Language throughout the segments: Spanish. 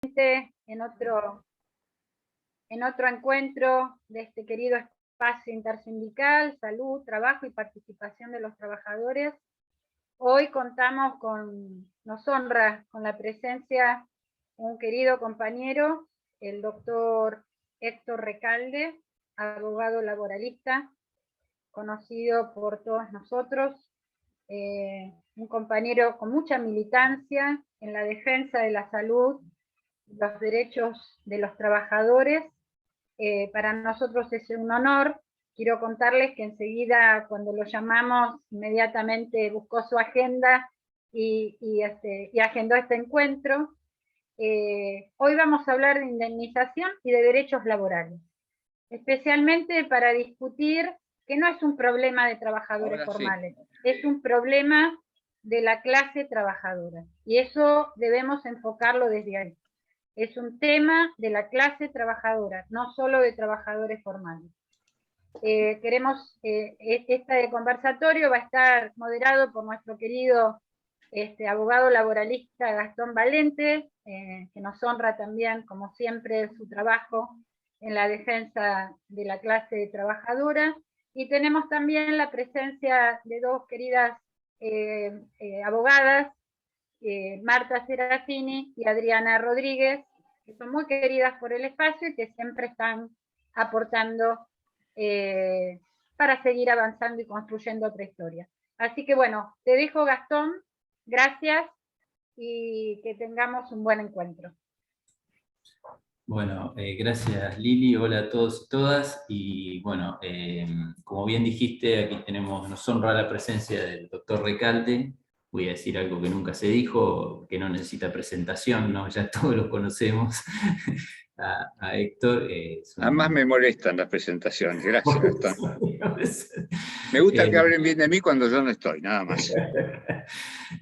en otro encuentro de este querido espacio intersindical, salud, trabajo y participación de los trabajadores. Hoy nos honra con la presencia un querido compañero, el doctor Héctor Recalde, abogado laboralista, conocido por todos nosotros, un compañero con mucha militancia en la defensa de la salud, los derechos de los trabajadores. Para nosotros es un honor. Quiero contarles que enseguida, cuando lo llamamos, inmediatamente buscó su agenda y agendó este encuentro. Hoy vamos a hablar de indemnización y de derechos laborales, especialmente para discutir que no es un problema de trabajadores formales, es un problema de la clase trabajadora, y eso debemos enfocarlo desde ahí. Es un tema de la clase trabajadora, no solo de trabajadores formales. Este conversatorio va a estar moderado por nuestro querido abogado laboralista Gastón Valente, que nos honra también, como siempre, su trabajo en la defensa de la clase trabajadora, y tenemos también la presencia de dos queridas abogadas, Marta Serafini y Adriana Rodríguez, que son muy queridas por el espacio y que siempre están aportando para seguir avanzando y construyendo otra historia. Así que bueno, te dejo, Gastón, gracias y que tengamos un buen encuentro. Bueno, gracias Lili, hola a todos y todas, y bueno, como bien dijiste, aquí nos honra la presencia del doctor Recalde. Voy a decir algo que nunca se dijo, que no necesita presentación, ¿no? Ya todos lo conocemos, a Héctor. Además me molestan las presentaciones, gracias Gastón. Me gusta que hablen bien de mí cuando yo no estoy, nada más.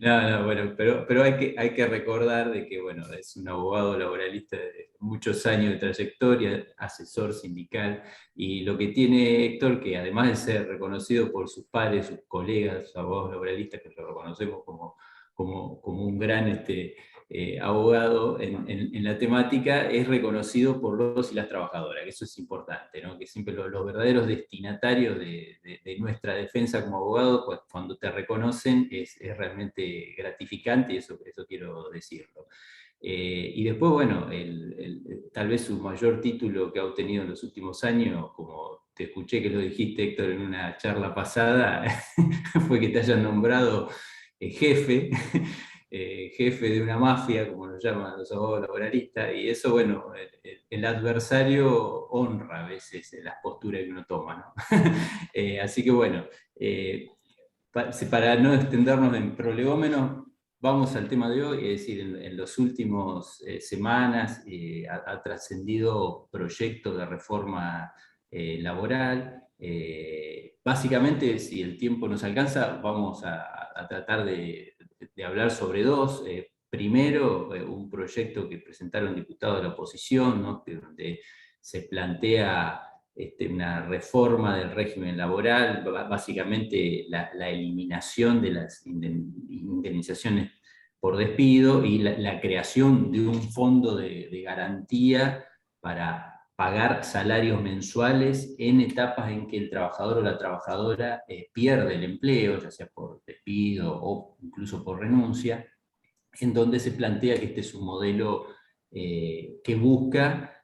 No, bueno, pero hay que recordar de que, bueno, es un abogado laboralista de muchos años de trayectoria, asesor sindical, y lo que tiene Héctor, que además de ser reconocido por sus pares, sus colegas, sus abogados laboralistas, que lo reconocemos como un gran abogado en la temática, es reconocido por los y las trabajadoras, que eso es importante, ¿no? Que siempre los verdaderos destinatarios de nuestra defensa como abogado, pues, cuando te reconocen, es realmente gratificante, y eso quiero decirlo. Y después, bueno, tal vez su mayor título que ha obtenido en los últimos años, como te escuché que lo dijiste, Héctor, en una charla pasada, fue que te hayan nombrado jefe de una mafia, como lo llaman los abogados laboralistas, y eso, bueno, el adversario honra a veces las posturas que uno toma, ¿no? Así que bueno, para no extendernos en prolegómenos, vamos al tema de hoy, es decir, en las últimas semanas ha trascendido proyectos de reforma laboral. Básicamente, si el tiempo nos alcanza, vamos a tratar de hablar sobre dos. Primero, un proyecto que presentaron diputados de la oposición, ¿no? Donde se plantea una reforma del régimen laboral, básicamente la eliminación de las indemnizaciones por despido y la creación de un fondo de garantía para pagar salarios mensuales en etapas en que el trabajador o la trabajadora pierde el empleo, ya sea por despido o incluso por renuncia, en donde se plantea que este es un modelo que busca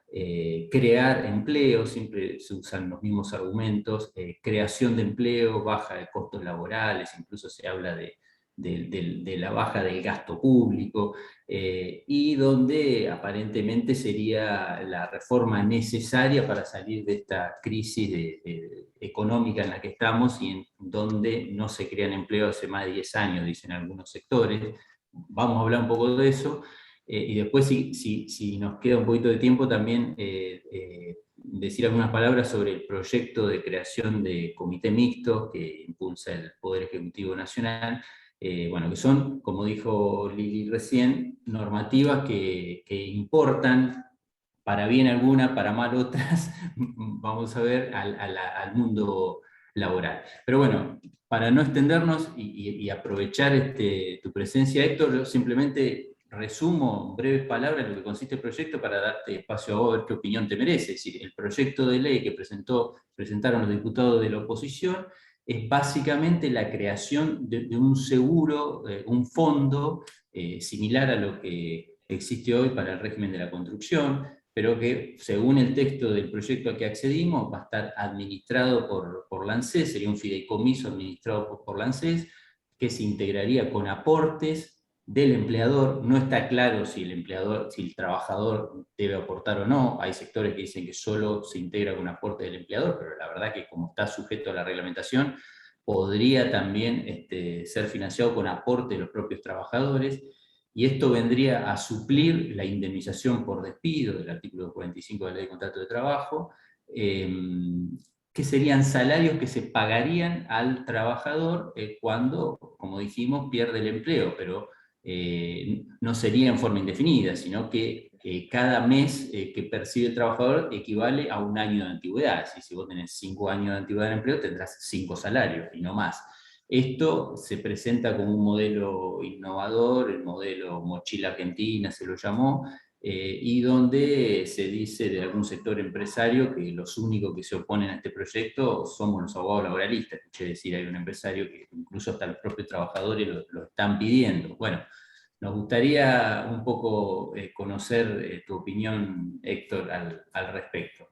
crear empleo, siempre se usan los mismos argumentos, creación de empleo, baja de costos laborales, incluso se habla de la baja del gasto público, y donde aparentemente sería la reforma necesaria para salir de esta crisis económica en la que estamos y en donde no se crean empleos hace más de 10 años, dicen algunos sectores. Vamos a hablar un poco de eso, y después si nos queda un poquito de tiempo también decir algunas palabras sobre el proyecto de creación de comité mixto que impulsa el Poder Ejecutivo Nacional, bueno, que son, como dijo Lili recién, normativas que importan, para bien algunas, para mal otras, vamos a ver, al mundo laboral. Pero bueno, para no extendernos y aprovechar tu presencia, Héctor, simplemente resumo en breves palabras lo que consiste el proyecto para darte espacio a vos a ver qué opinión te merece. Es decir, el proyecto de ley que presentaron los diputados de la oposición es básicamente la creación de un seguro, un fondo similar a lo que existe hoy para el régimen de la construcción, pero que según el texto del proyecto al que accedimos va a estar administrado por la ANSES, sería un fideicomiso administrado por la ANSES, que se integraría con aportes del empleador. No está claro si el trabajador debe aportar o no. Hay sectores que dicen que solo se integra con aporte del empleador, pero la verdad que como está sujeto a la reglamentación, podría también ser financiado con aporte de los propios trabajadores, y esto vendría a suplir la indemnización por despido del artículo 45 de la Ley de Contrato de Trabajo, que serían salarios que se pagarían al trabajador cuando, como dijimos, pierde el empleo, pero no sería en forma indefinida, sino que cada mes que percibe el trabajador equivale a un año de antigüedad. Si vos tenés 5 años de antigüedad de empleo, tendrás 5 salarios y no más. Esto se presenta como un modelo innovador, el modelo mochila argentina se lo llamó, y donde se dice de algún sector empresario que los únicos que se oponen a este proyecto somos los abogados laboralistas. Escuché decir, hay un empresario que incluso hasta los propios trabajadores lo están pidiendo. Bueno, nos gustaría un poco conocer tu opinión, Héctor, al respecto.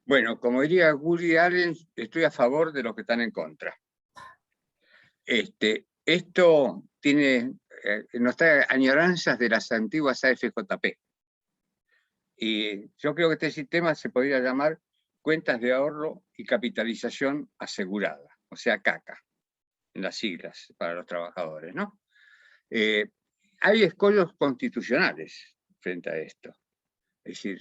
Bueno, como diría Woody Allen, estoy a favor de los que están en contra. Esto nos trae añoranzas de las antiguas AFJP. Y yo creo que este sistema se podría llamar cuentas de ahorro y capitalización asegurada, o sea, CACA, en las siglas para los trabajadores, ¿no? Hay escollos constitucionales frente a esto. Es decir,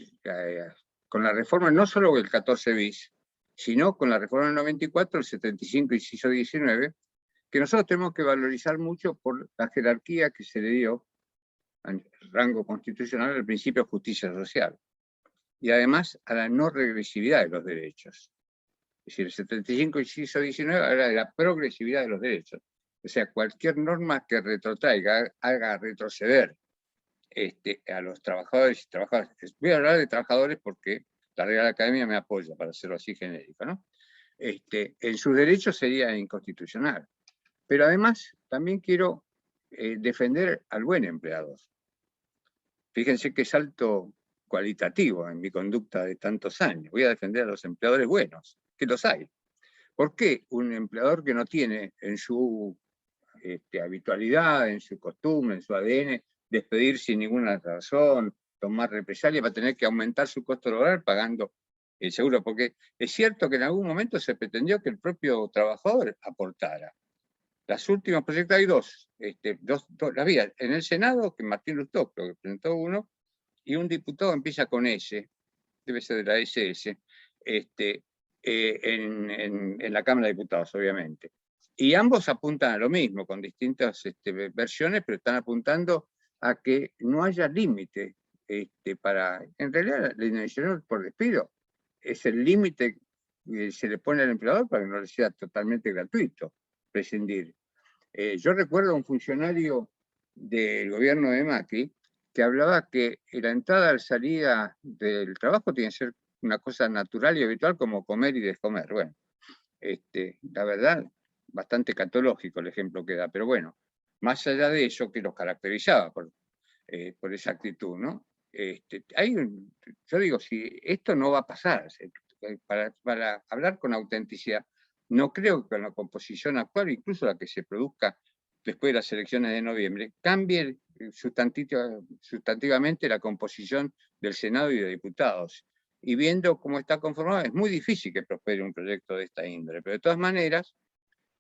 con la reforma no solo el 14 bis, sino con la reforma del 94, el 75, inciso 19, que nosotros tenemos que valorizar mucho por la jerarquía que se le dio al rango constitucional al principio de justicia social, y además a la no regresividad de los derechos. Es decir, el 75, inciso 19, habla de la progresividad de los derechos. O sea, cualquier norma que retrotraiga, haga retroceder a los trabajadores y trabajadoras. Voy a hablar de trabajadores porque la Real Academia me apoya para hacerlo así genérico, ¿no? En sus derechos sería inconstitucional. Pero además también quiero defender al buen empleador. Fíjense qué salto cualitativo en mi conducta de tantos años. Voy a defender a los empleadores buenos, que los hay. ¿Por qué un empleador que no tiene en su habitualidad, en su costumbre, en su ADN, despedir sin ninguna razón, tomar represalias, va a tener que aumentar su costo laboral pagando el seguro? Porque es cierto que en algún momento se pretendió que el propio trabajador aportara. Las últimas proyectos hay dos las vías. En el Senado, que Martín Lustó, creo que presentó uno, y un diputado empieza con S, debe ser de la SS, en la Cámara de Diputados, obviamente. Y ambos apuntan a lo mismo, con distintas versiones, pero están apuntando a que no haya límite para... En realidad, la indemnización por despido es el límite que se le pone al empleador para que no le sea totalmente gratuito prescindir. Yo recuerdo a un funcionario del gobierno de Macri que hablaba que la entrada y salida del trabajo tiene que ser una cosa natural y habitual como comer y descomer. Bueno, la verdad, bastante catológico el ejemplo que da, pero bueno, más allá de eso que los caracterizaba por esa actitud, ¿no? Yo digo, si esto no va a pasar, para hablar con autenticidad, no creo que con la composición actual, incluso la que se produzca después de las elecciones de noviembre, cambie sustantivamente la composición del Senado y de diputados. Y viendo cómo está conformado, es muy difícil que prospere un proyecto de esta índole. Pero de todas maneras,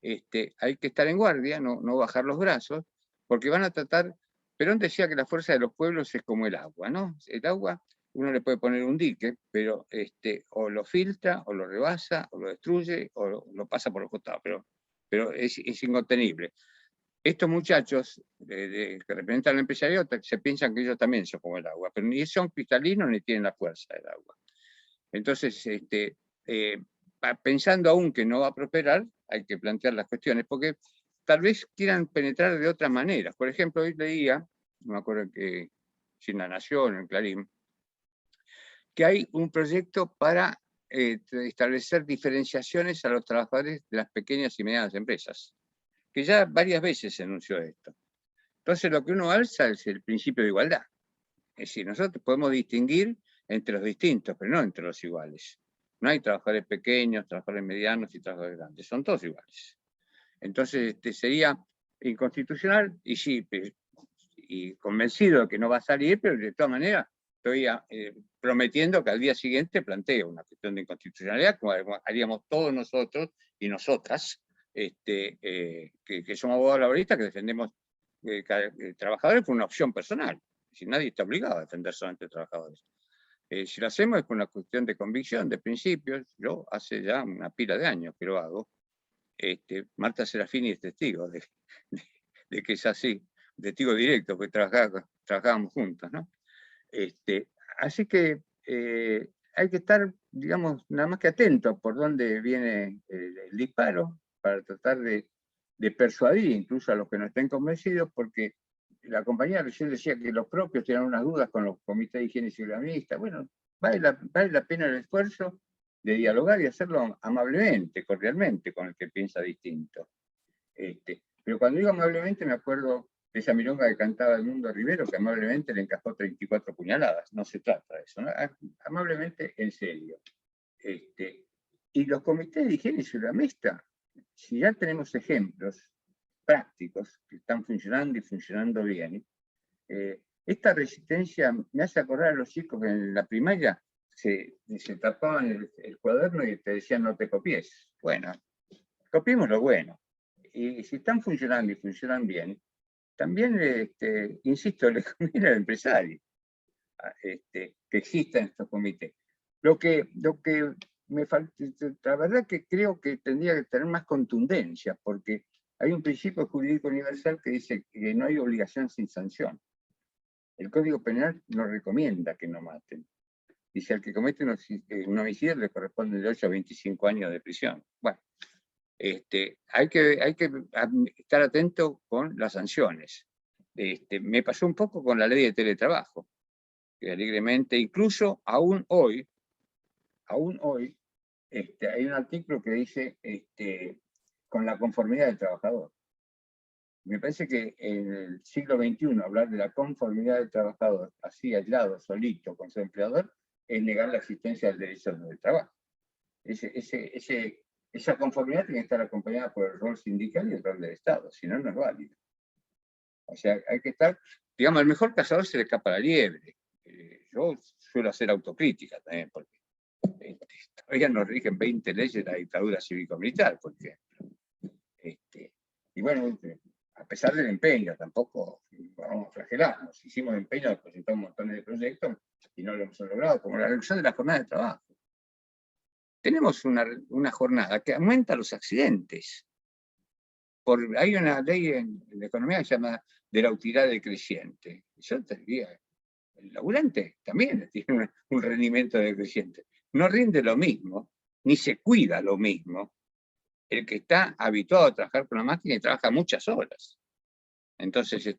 hay que estar en guardia, no bajar los brazos, porque van a tratar... Perón decía que la fuerza de los pueblos es como el agua, ¿no? El agua, uno le puede poner un dique, pero o lo filtra, o lo rebasa, o lo destruye, o lo pasa por los costados, pero es incontenible. Estos muchachos que representan al empresariado se piensan que ellos también son como el agua, pero ni son cristalinos ni tienen la fuerza del agua. Entonces, pensando aún que no va a prosperar, hay que plantear las cuestiones, porque tal vez quieran penetrar de otras maneras. Por ejemplo, hoy leía no me acuerdo que, si en La Nación, en Clarín, que hay un proyecto para establecer diferenciaciones a los trabajadores de las pequeñas y medianas empresas, que ya varias veces se anunció esto. Entonces lo que uno alza es el principio de igualdad. Es decir, nosotros podemos distinguir entre los distintos, pero no entre los iguales. No hay trabajadores pequeños, trabajadores medianos y trabajadores grandes, son todos iguales. Entonces sería inconstitucional, y sí, y convencido de que no va a salir, pero de todas maneras estoy prometiendo que al día siguiente planteo una cuestión de inconstitucionalidad, como haríamos todos nosotros y nosotras, que somos abogados laboristas, que defendemos trabajadores por una opción personal. Si nadie está obligado a defender solamente trabajadores. Si lo hacemos es por una cuestión de convicción, de principios. Yo hace ya una pila de años que lo hago. Marta Serafini es testigo de que es así, testigo directo, porque trabajábamos juntos, ¿no? Así que hay que estar, digamos, nada más que atentos por dónde viene el disparo, para tratar de persuadir incluso a los que no estén convencidos, porque la compañía recién decía que los propios tienen unas dudas con los comités de higiene y seguridad. Bueno, vale la pena el esfuerzo de dialogar y hacerlo amablemente, cordialmente, con el que piensa distinto. Pero cuando digo amablemente me acuerdo de esa milonga que cantaba Edmundo Rivero, que amablemente le encajó 34 puñaladas. No se trata de eso, ¿no? Amablemente en serio. Y los comités de higiene y seguridad mixta, si ya tenemos ejemplos prácticos que están funcionando y funcionando bien, esta resistencia me hace acordar a los chicos que en la primaria se tapaban el cuaderno y te decían no te copies. Bueno, copiemos lo bueno. Y si están funcionando y funcionan bien, también, insisto, le conviene al empresario que existan estos comités. Lo que me falta, la verdad que creo que tendría que tener más contundencia, porque hay un principio jurídico universal que dice que no hay obligación sin sanción. El Código Penal nos recomienda que no maten. Dice, al que comete un homicidio le corresponde de 8 a 25 años de prisión. Bueno, hay que estar atento con las sanciones. Me pasó un poco con la ley de teletrabajo, que alegremente, incluso aún hoy, hay un artículo que dice con la conformidad del trabajador. Me parece que en el siglo XXI hablar de la conformidad del trabajador, así aislado, solito, con su empleador, es negar la existencia del derecho del trabajo. Esa conformidad tiene que estar acompañada por el rol sindical y el rol del Estado, si no, no es válido. O sea, hay que estar, digamos, al mejor cazador se le escapa la liebre. Yo suelo hacer autocrítica también, porque todavía nos rigen 20 leyes de la dictadura cívico-militar, por ejemplo. Y bueno, a pesar del empeño, tampoco vamos a flagelarnos. Hicimos empeño, presentamos montones de proyectos y no lo hemos logrado, como la reducción de la jornada de trabajo. Tenemos una jornada que aumenta los accidentes. Hay una ley en la economía que se llama de la utilidad decreciente. Yo te diría, el laburante también tiene un rendimiento decreciente. No rinde lo mismo, ni se cuida lo mismo, el que está habituado a trabajar con la máquina y trabaja muchas horas. Entonces,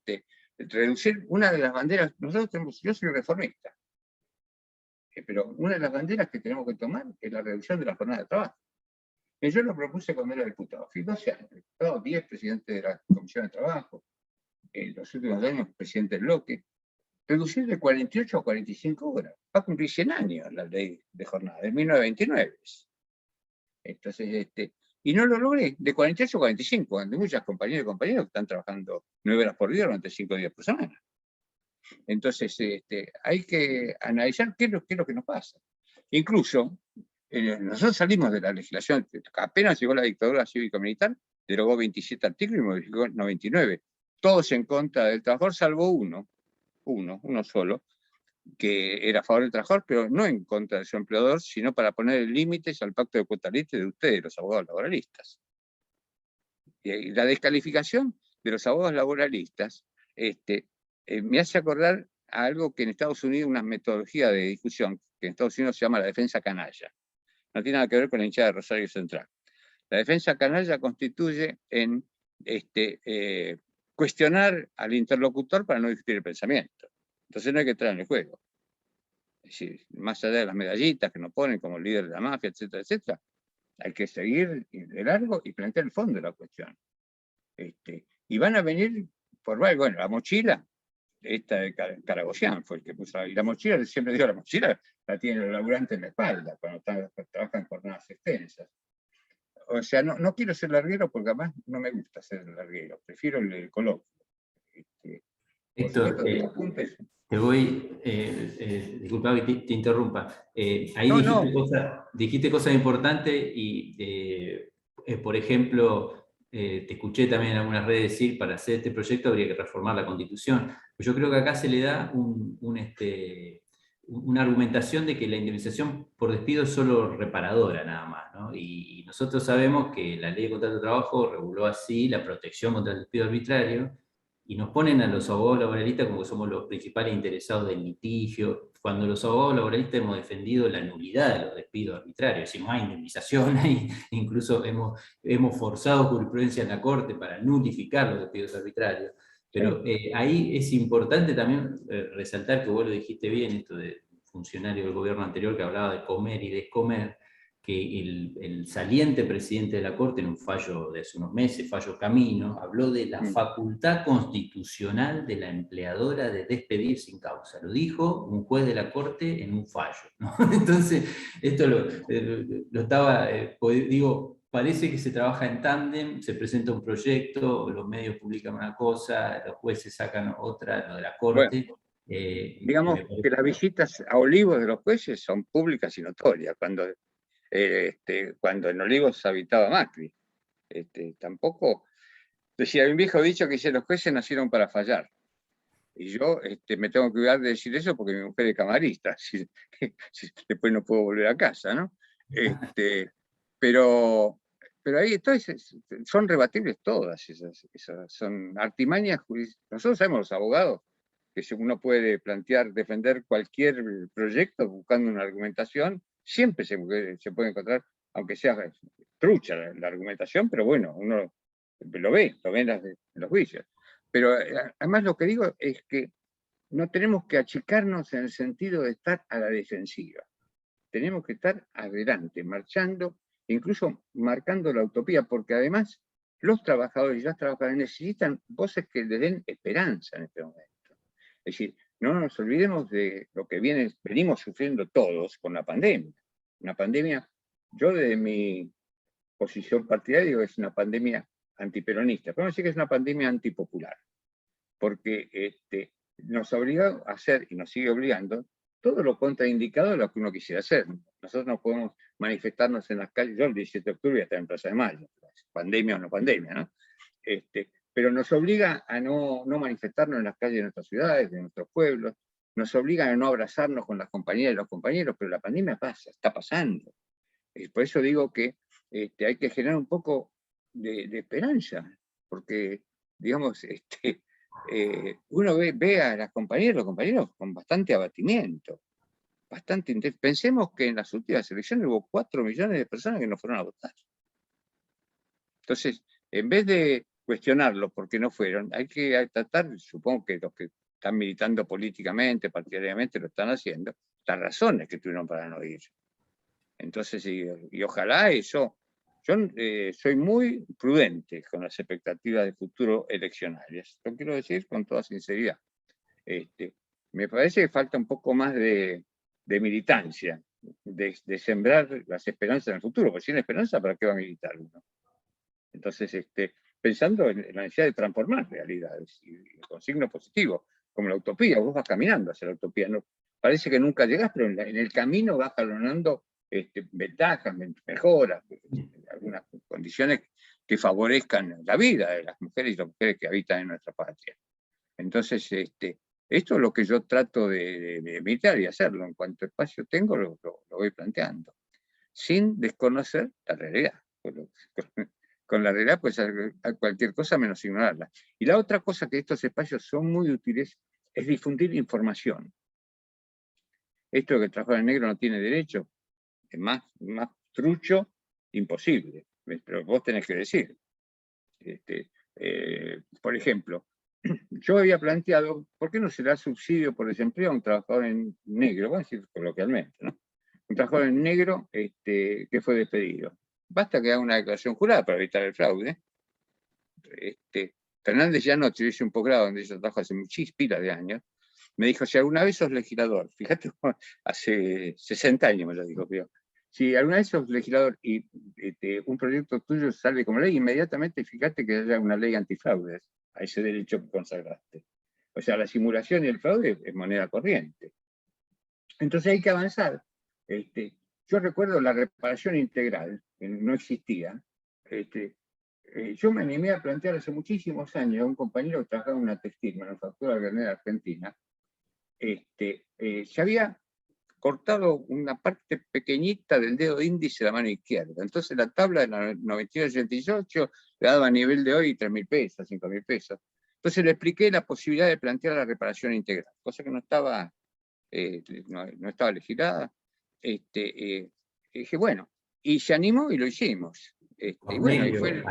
reducir una de las banderas, yo soy reformista, pero una de las banderas que tenemos que tomar es la reducción de la jornada de trabajo. Y yo lo propuse cuando era diputado. Fui 12 años diputado, 10 presidente de la Comisión de Trabajo, en los últimos años presidente del bloque. Reducir de 48 a 45 horas. Va a cumplir 100 años la ley de jornada, de 1929. Entonces, y no lo logré, de 48 a 45, hay muchas compañeras y compañeros que están trabajando 9 horas por día durante 5 días por semana. Entonces, hay que analizar qué es lo que nos pasa. Incluso, nosotros salimos de la legislación, apenas llegó la dictadura cívico-militar, derogó 27 artículos y modificó 99. Todos en contra del trabajador, salvo uno solo, que era a favor del trabajador, pero no en contra de su empleador, sino para poner límites al pacto de cuota libre de ustedes, los abogados laboralistas. Y la descalificación de los abogados laboralistas me hace acordar a algo que en Estados Unidos, una metodología de discusión, que en Estados Unidos se llama la defensa canalla. No tiene nada que ver con la hinchada de Rosario Central. La defensa canalla constituye en cuestionar al interlocutor para no discutir el pensamiento. Entonces no hay que entrar en el juego. Es decir, más allá de las medallitas que nos ponen como líder de la mafia, etcétera, etcétera, hay que seguir de largo y plantear el fondo de la cuestión. Y van a venir por, bueno, la mochila, esta de Karagoyan fue el que puso, y la mochila, siempre digo, la mochila la tiene el laburante en la espalda, cuando trabajan jornadas extensas. O sea, no quiero ser larguero porque además no me gusta ser larguero, prefiero el coloquio. Héctor, te voy, disculpa que te interrumpa, ahí dijiste cosas importantes y, por ejemplo, te escuché también en algunas redes decir, para hacer este proyecto habría que reformar la Constitución. Pues yo creo que acá se le da una argumentación de que la indemnización por despido es solo reparadora nada más, ¿no? Y nosotros sabemos que la ley de contrato de trabajo reguló así la protección contra el despido arbitrario, y nos ponen a los abogados laboralistas como que somos los principales interesados del litigio, cuando los abogados laboralistas hemos defendido la nulidad de los despidos arbitrarios, si no hay indemnización, incluso hemos forzado jurisprudencia en la Corte para nulificar los despidos arbitrarios. Pero ahí es importante también resaltar, que vos lo dijiste bien, esto de funcionario del gobierno anterior que hablaba de comer y descomer, que el saliente presidente de la Corte, en un fallo de hace unos meses, fallo Camino, habló de la facultad constitucional de la empleadora de despedir sin causa. Lo dijo un juez de la Corte en un fallo, ¿no? Entonces, esto lo estaba, digo, parece que se trabaja en tándem, se presenta un proyecto, los medios publican una cosa, los jueces sacan otra, lo de la Corte. Bueno, digamos que las visitas a Olivos de los jueces son públicas y notorias, cuando en Olivos habitaba Macri. Tampoco, decía, hay un viejo dicho que dice, los jueces nacieron para fallar. Y yo me tengo que cuidar de decir eso porque mi mujer es camarista, después no puedo volver a casa, ¿no? Pero ahí entonces son rebatibles todas esas son artimañas jurídicas. Nosotros sabemos, los abogados, que uno puede defender cualquier proyecto buscando una argumentación, siempre se puede encontrar, aunque sea trucha la argumentación, pero bueno, uno lo ve en los juicios. Pero además lo que digo es que no tenemos que achicarnos en el sentido de estar a la defensiva. Tenemos que estar adelante, marchando, incluso marcando la utopía, porque además los trabajadores y las trabajadoras necesitan voces que les den esperanza en este momento. Es decir, no nos olvidemos de lo que venimos sufriendo todos con la pandemia. Una pandemia, yo desde mi posición partidaria digo que es una pandemia antiperonista, pero no sé que es una pandemia antipopular, porque nos obligó a hacer, y nos sigue obligando, todo lo contraindicado de lo que uno quisiera hacer. Nosotros no podemos manifestarnos en las calles, yo el 17 de octubre voy a estar en Plaza de Mayo, pandemia o no pandemia, ¿no? Pero nos obliga a no manifestarnos en las calles de nuestras ciudades, de nuestros pueblos, nos obliga a no abrazarnos con las compañeras y los compañeros, pero la pandemia pasa, está pasando. Por eso digo que hay que generar un poco de esperanza, porque, digamos, uno ve a las compañeras y los compañeros con bastante abatimiento, pensemos que en las últimas elecciones hubo 4 millones de personas que no fueron a votar. Entonces, en vez de cuestionarlo porque no fueron, hay que tratar, supongo que los que están militando políticamente, partidariamente, lo están haciendo, las razones que tuvieron para no ir. Entonces, y ojalá eso, yo soy muy prudente con las expectativas de futuro eleccionarias, lo quiero decir con toda sinceridad. Me parece que falta un poco más de militancia, de sembrar las esperanzas en el futuro, porque sin esperanza, ¿para qué va a militar uno? Entonces, pensando en la necesidad de transformar realidades, y con signo positivo, como la utopía, vos vas caminando hacia la utopía, no, parece que nunca llegás, pero en el camino vas jalonando ventajas, mejoras, algunas condiciones que favorezcan la vida de las mujeres y las mujeres que habitan en nuestra patria. Entonces, esto es lo que yo trato de evitar y hacerlo. En cuanto espacio tengo, lo voy planteando, sin desconocer la realidad. Con la realidad, pues a cualquier cosa menos ignorarla. Y la otra cosa que estos espacios son muy útiles es difundir información. Esto de que el trabajador negro no tiene derecho, es más trucho, imposible. Pero vos tenés que decir. Por ejemplo, yo había planteado, ¿por qué no se da subsidio por desempleo a un trabajador en negro? Vamos a decir coloquialmente, ¿no? Un trabajador en negro que fue despedido. Basta que haga una declaración jurada para evitar el fraude. Fernández Llanotti, yo hice un posgrado donde yo trabajo hace muchísimas pilas de años, me dijo, si alguna vez sos legislador, fíjate, hace 60 años me lo dijo, pero si alguna vez sos legislador y un proyecto tuyo sale como ley, inmediatamente fíjate que haya una ley antifraudes a ese derecho que consagraste. O sea, la simulación y el fraude es moneda corriente. Entonces hay que avanzar. Yo recuerdo la reparación integral, que no existía. Yo me animé a plantear hace muchísimos años a un compañero que trabajaba en una textil, manufactura granera argentina. Se había cortado una parte pequeñita del dedo índice de la mano izquierda. Entonces la tabla de la 91-88 le daba a nivel de hoy 3.000 pesos, 5.000 pesos. Entonces le expliqué la posibilidad de plantear la reparación integral, cosa que no estaba legislada. Dije, bueno, y se animó y lo hicimos. Y bueno, y fue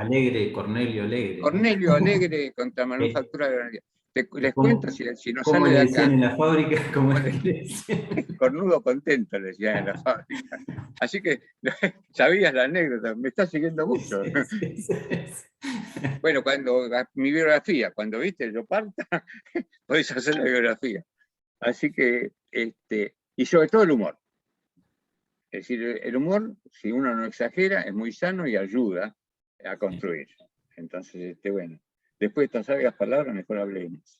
Cornelio Alegre. Cornelio Alegre contra Manufactura Granera. Les cuento, si no ¿Cómo sale le de decían acá, en la fábrica? ¿Cómo le decían? cornudo contento le decían en la fábrica. Así que sabías la anécdota, me está siguiendo mucho. Sí. Bueno, mi biografía, cuando viste yo parta, podéis hacer la biografía. Así que, y sobre todo el humor. Es decir, el humor, si uno no exagera, es muy sano y ayuda a construir. Entonces, bueno, después de estas sabias palabras, mejor hablemos.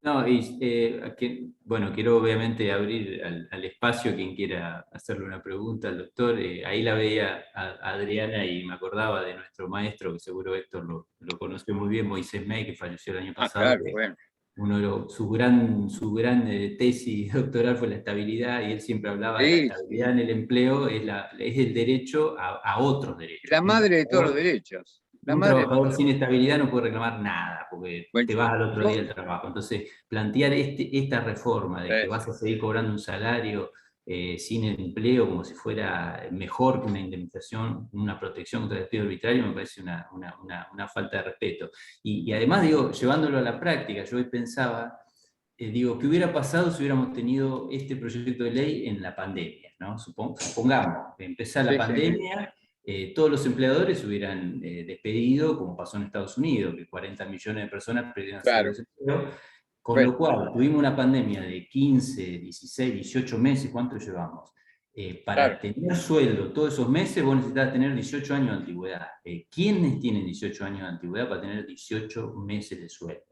No, bueno, quiero obviamente abrir al espacio quien quiera hacerle una pregunta al doctor. Ahí la veía a Adriana y me acordaba de nuestro maestro, que seguro Héctor lo conoce muy bien, Moisés May, que falleció el año pasado. Claro, bueno. Su gran tesis doctoral fue la estabilidad, y él siempre hablaba de la estabilidad en el empleo, es el derecho a otros derechos. La madre de todos los derechos. Un trabajador sin estabilidad no puede reclamar nada, porque te vas al otro día del trabajo. Entonces, plantear esta reforma de que vas a seguir cobrando un salario sin empleo como si fuera mejor que una indemnización, una protección contra el despido arbitrario, me parece una falta de respeto. Y además, digo, llevándolo a la práctica, yo hoy pensaba, ¿qué hubiera pasado si hubiéramos tenido este proyecto de ley en la pandemia? ¿No? Supongamos, empezar la pandemia, todos los empleadores hubieran despedido, como pasó en Estados Unidos, que 40 millones de personas perdieron su desempleo, con lo cual tuvimos una pandemia de 15, 16, 18 meses, ¿cuánto llevamos? Para tener sueldo todos esos meses vos necesitas tener 18 años de antigüedad. ¿Quiénes tienen 18 años de antigüedad para tener 18 meses de sueldo?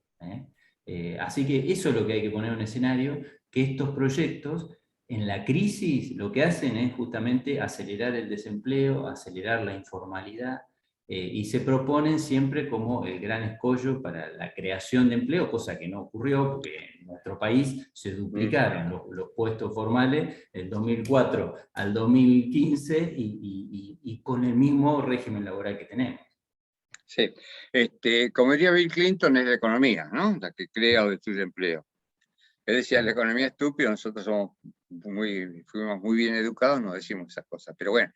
Así que eso es lo que hay que poner en un escenario, que estos proyectos en la crisis lo que hacen es justamente acelerar el desempleo, acelerar la informalidad, y se proponen siempre como el gran escollo para la creación de empleo, cosa que no ocurrió porque en nuestro país se duplicaron los puestos formales del 2004 al 2015 y con el mismo régimen laboral que tenemos. Sí, como diría Bill Clinton, es la economía, ¿no? La que crea o destruye empleo. Él decía, la economía es estúpida, nosotros fuimos muy bien educados, no decimos esas cosas. Pero bueno,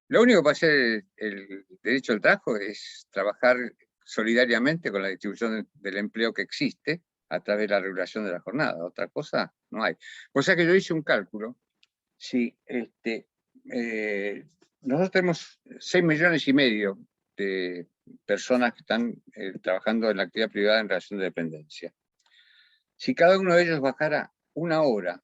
lo único que puede hacer el derecho al trabajo es trabajar solidariamente con la distribución del empleo que existe a través de la regulación de la jornada. Otra cosa no hay. O sea que yo hice un cálculo. Si nosotros tenemos 6,5 millones de personas que están trabajando en la actividad privada en relación de dependencia. Si cada uno de ellos bajara una hora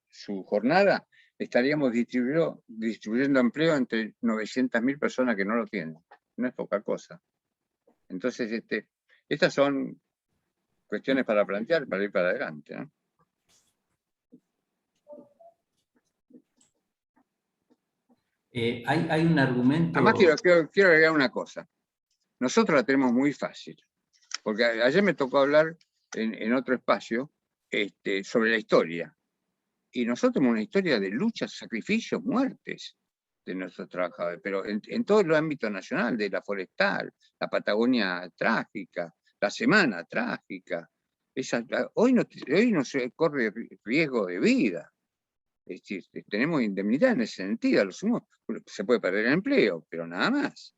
su jornada, estaríamos distribuyendo empleo entre 900.000 personas que no lo tienen. No es poca cosa. Entonces, estas son cuestiones para plantear, para ir para adelante, ¿no? Hay un argumento... Además, quiero agregar una cosa. Nosotros la tenemos muy fácil, porque ayer me tocó hablar en otro espacio sobre la historia. Y nosotros tenemos una historia de luchas, sacrificios, muertes de nuestros trabajadores, pero en todo el ámbito nacional, de la forestal, la Patagonia trágica, la semana trágica. Hoy no se corre riesgo de vida. Es decir, tenemos indemnidad en ese sentido. A lo sumo se puede perder el empleo, pero nada más.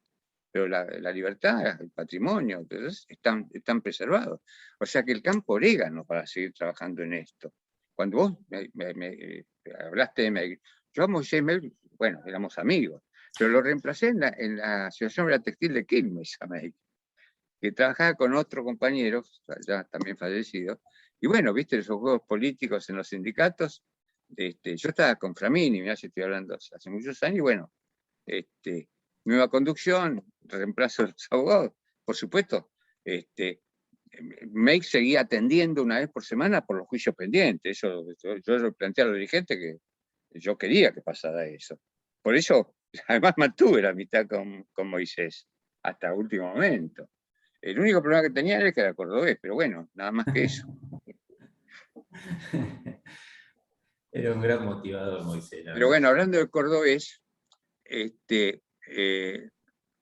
pero la libertad, el patrimonio, entonces están preservados. O sea que el campo orégano para seguir trabajando en esto. Cuando vos me hablaste de Meir, yo a Moisés Meir, bueno, éramos amigos, pero lo reemplacé en la Asociación Obrera Textil de Quilmes, a Meir, que trabajaba con otro compañero, ya también fallecido, y bueno, viste esos juegos políticos en los sindicatos. Yo estaba con Framini, mirá si estoy hablando hace muchos años, y bueno, nueva conducción, reemplazo de los abogados, por supuesto. Meir seguía atendiendo una vez por semana por los juicios pendientes. Eso, yo lo planteé a los dirigentes que yo quería que pasara eso. Por eso, además mantuve la mitad con Moisés, hasta el último momento. El único problema que tenía era que era cordobés, pero bueno, nada más que eso. Era un gran motivador, Moisés. Pero bueno, hablando del cordobés,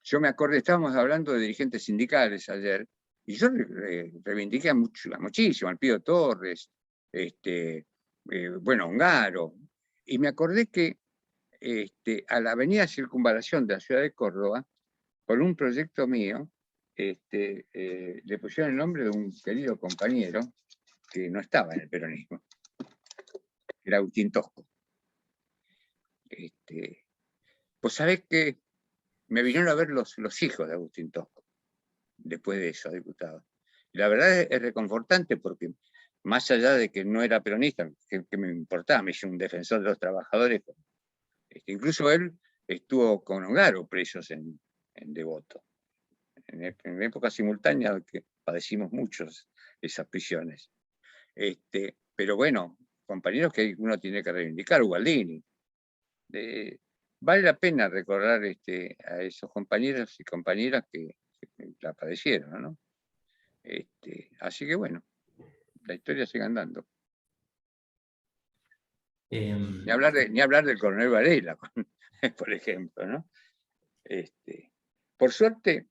yo me acordé, estábamos hablando de dirigentes sindicales ayer, y yo reivindiqué muchísimo al Pío Torres, bueno, Ongaro, y me acordé que a la avenida Circunvalación de la ciudad de Córdoba, por un proyecto mío, le pusieron el nombre de un querido compañero que no estaba en el peronismo, que era Agustín Tosco. Pues sabés que me vinieron a ver los hijos de Agustín Tosco, después de eso, diputado. Y la verdad es reconfortante porque, más allá de que no era peronista, que me importaba, me hizo un defensor de los trabajadores, incluso él estuvo con Ongaro presos en Devoto, en época simultánea que padecimos muchos esas prisiones. Pero bueno, compañeros que uno tiene que reivindicar, Ubaldini. Vale la pena recordar a esos compañeros y compañeras que la padecieron, ¿no? Así que bueno, la historia sigue andando. Ni hablar del coronel Varela, por ejemplo, ¿no? Por suerte,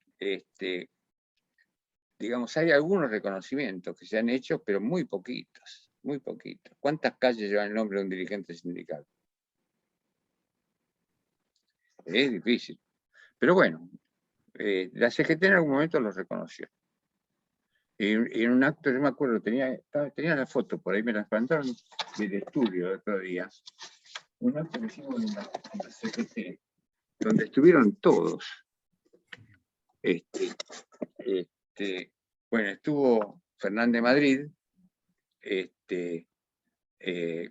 digamos, hay algunos reconocimientos que se han hecho, pero muy poquitos, muy poquitos. ¿Cuántas calles llevan el nombre de un dirigente sindical? Es difícil. Pero bueno, la CGT en algún momento los reconoció. Y en un acto, yo me acuerdo, tenía la foto, por ahí me la mandaron del estudio el otro día, un acto que hicimos en la CGT, donde estuvieron todos. Bueno, estuvo Fernández Madrid,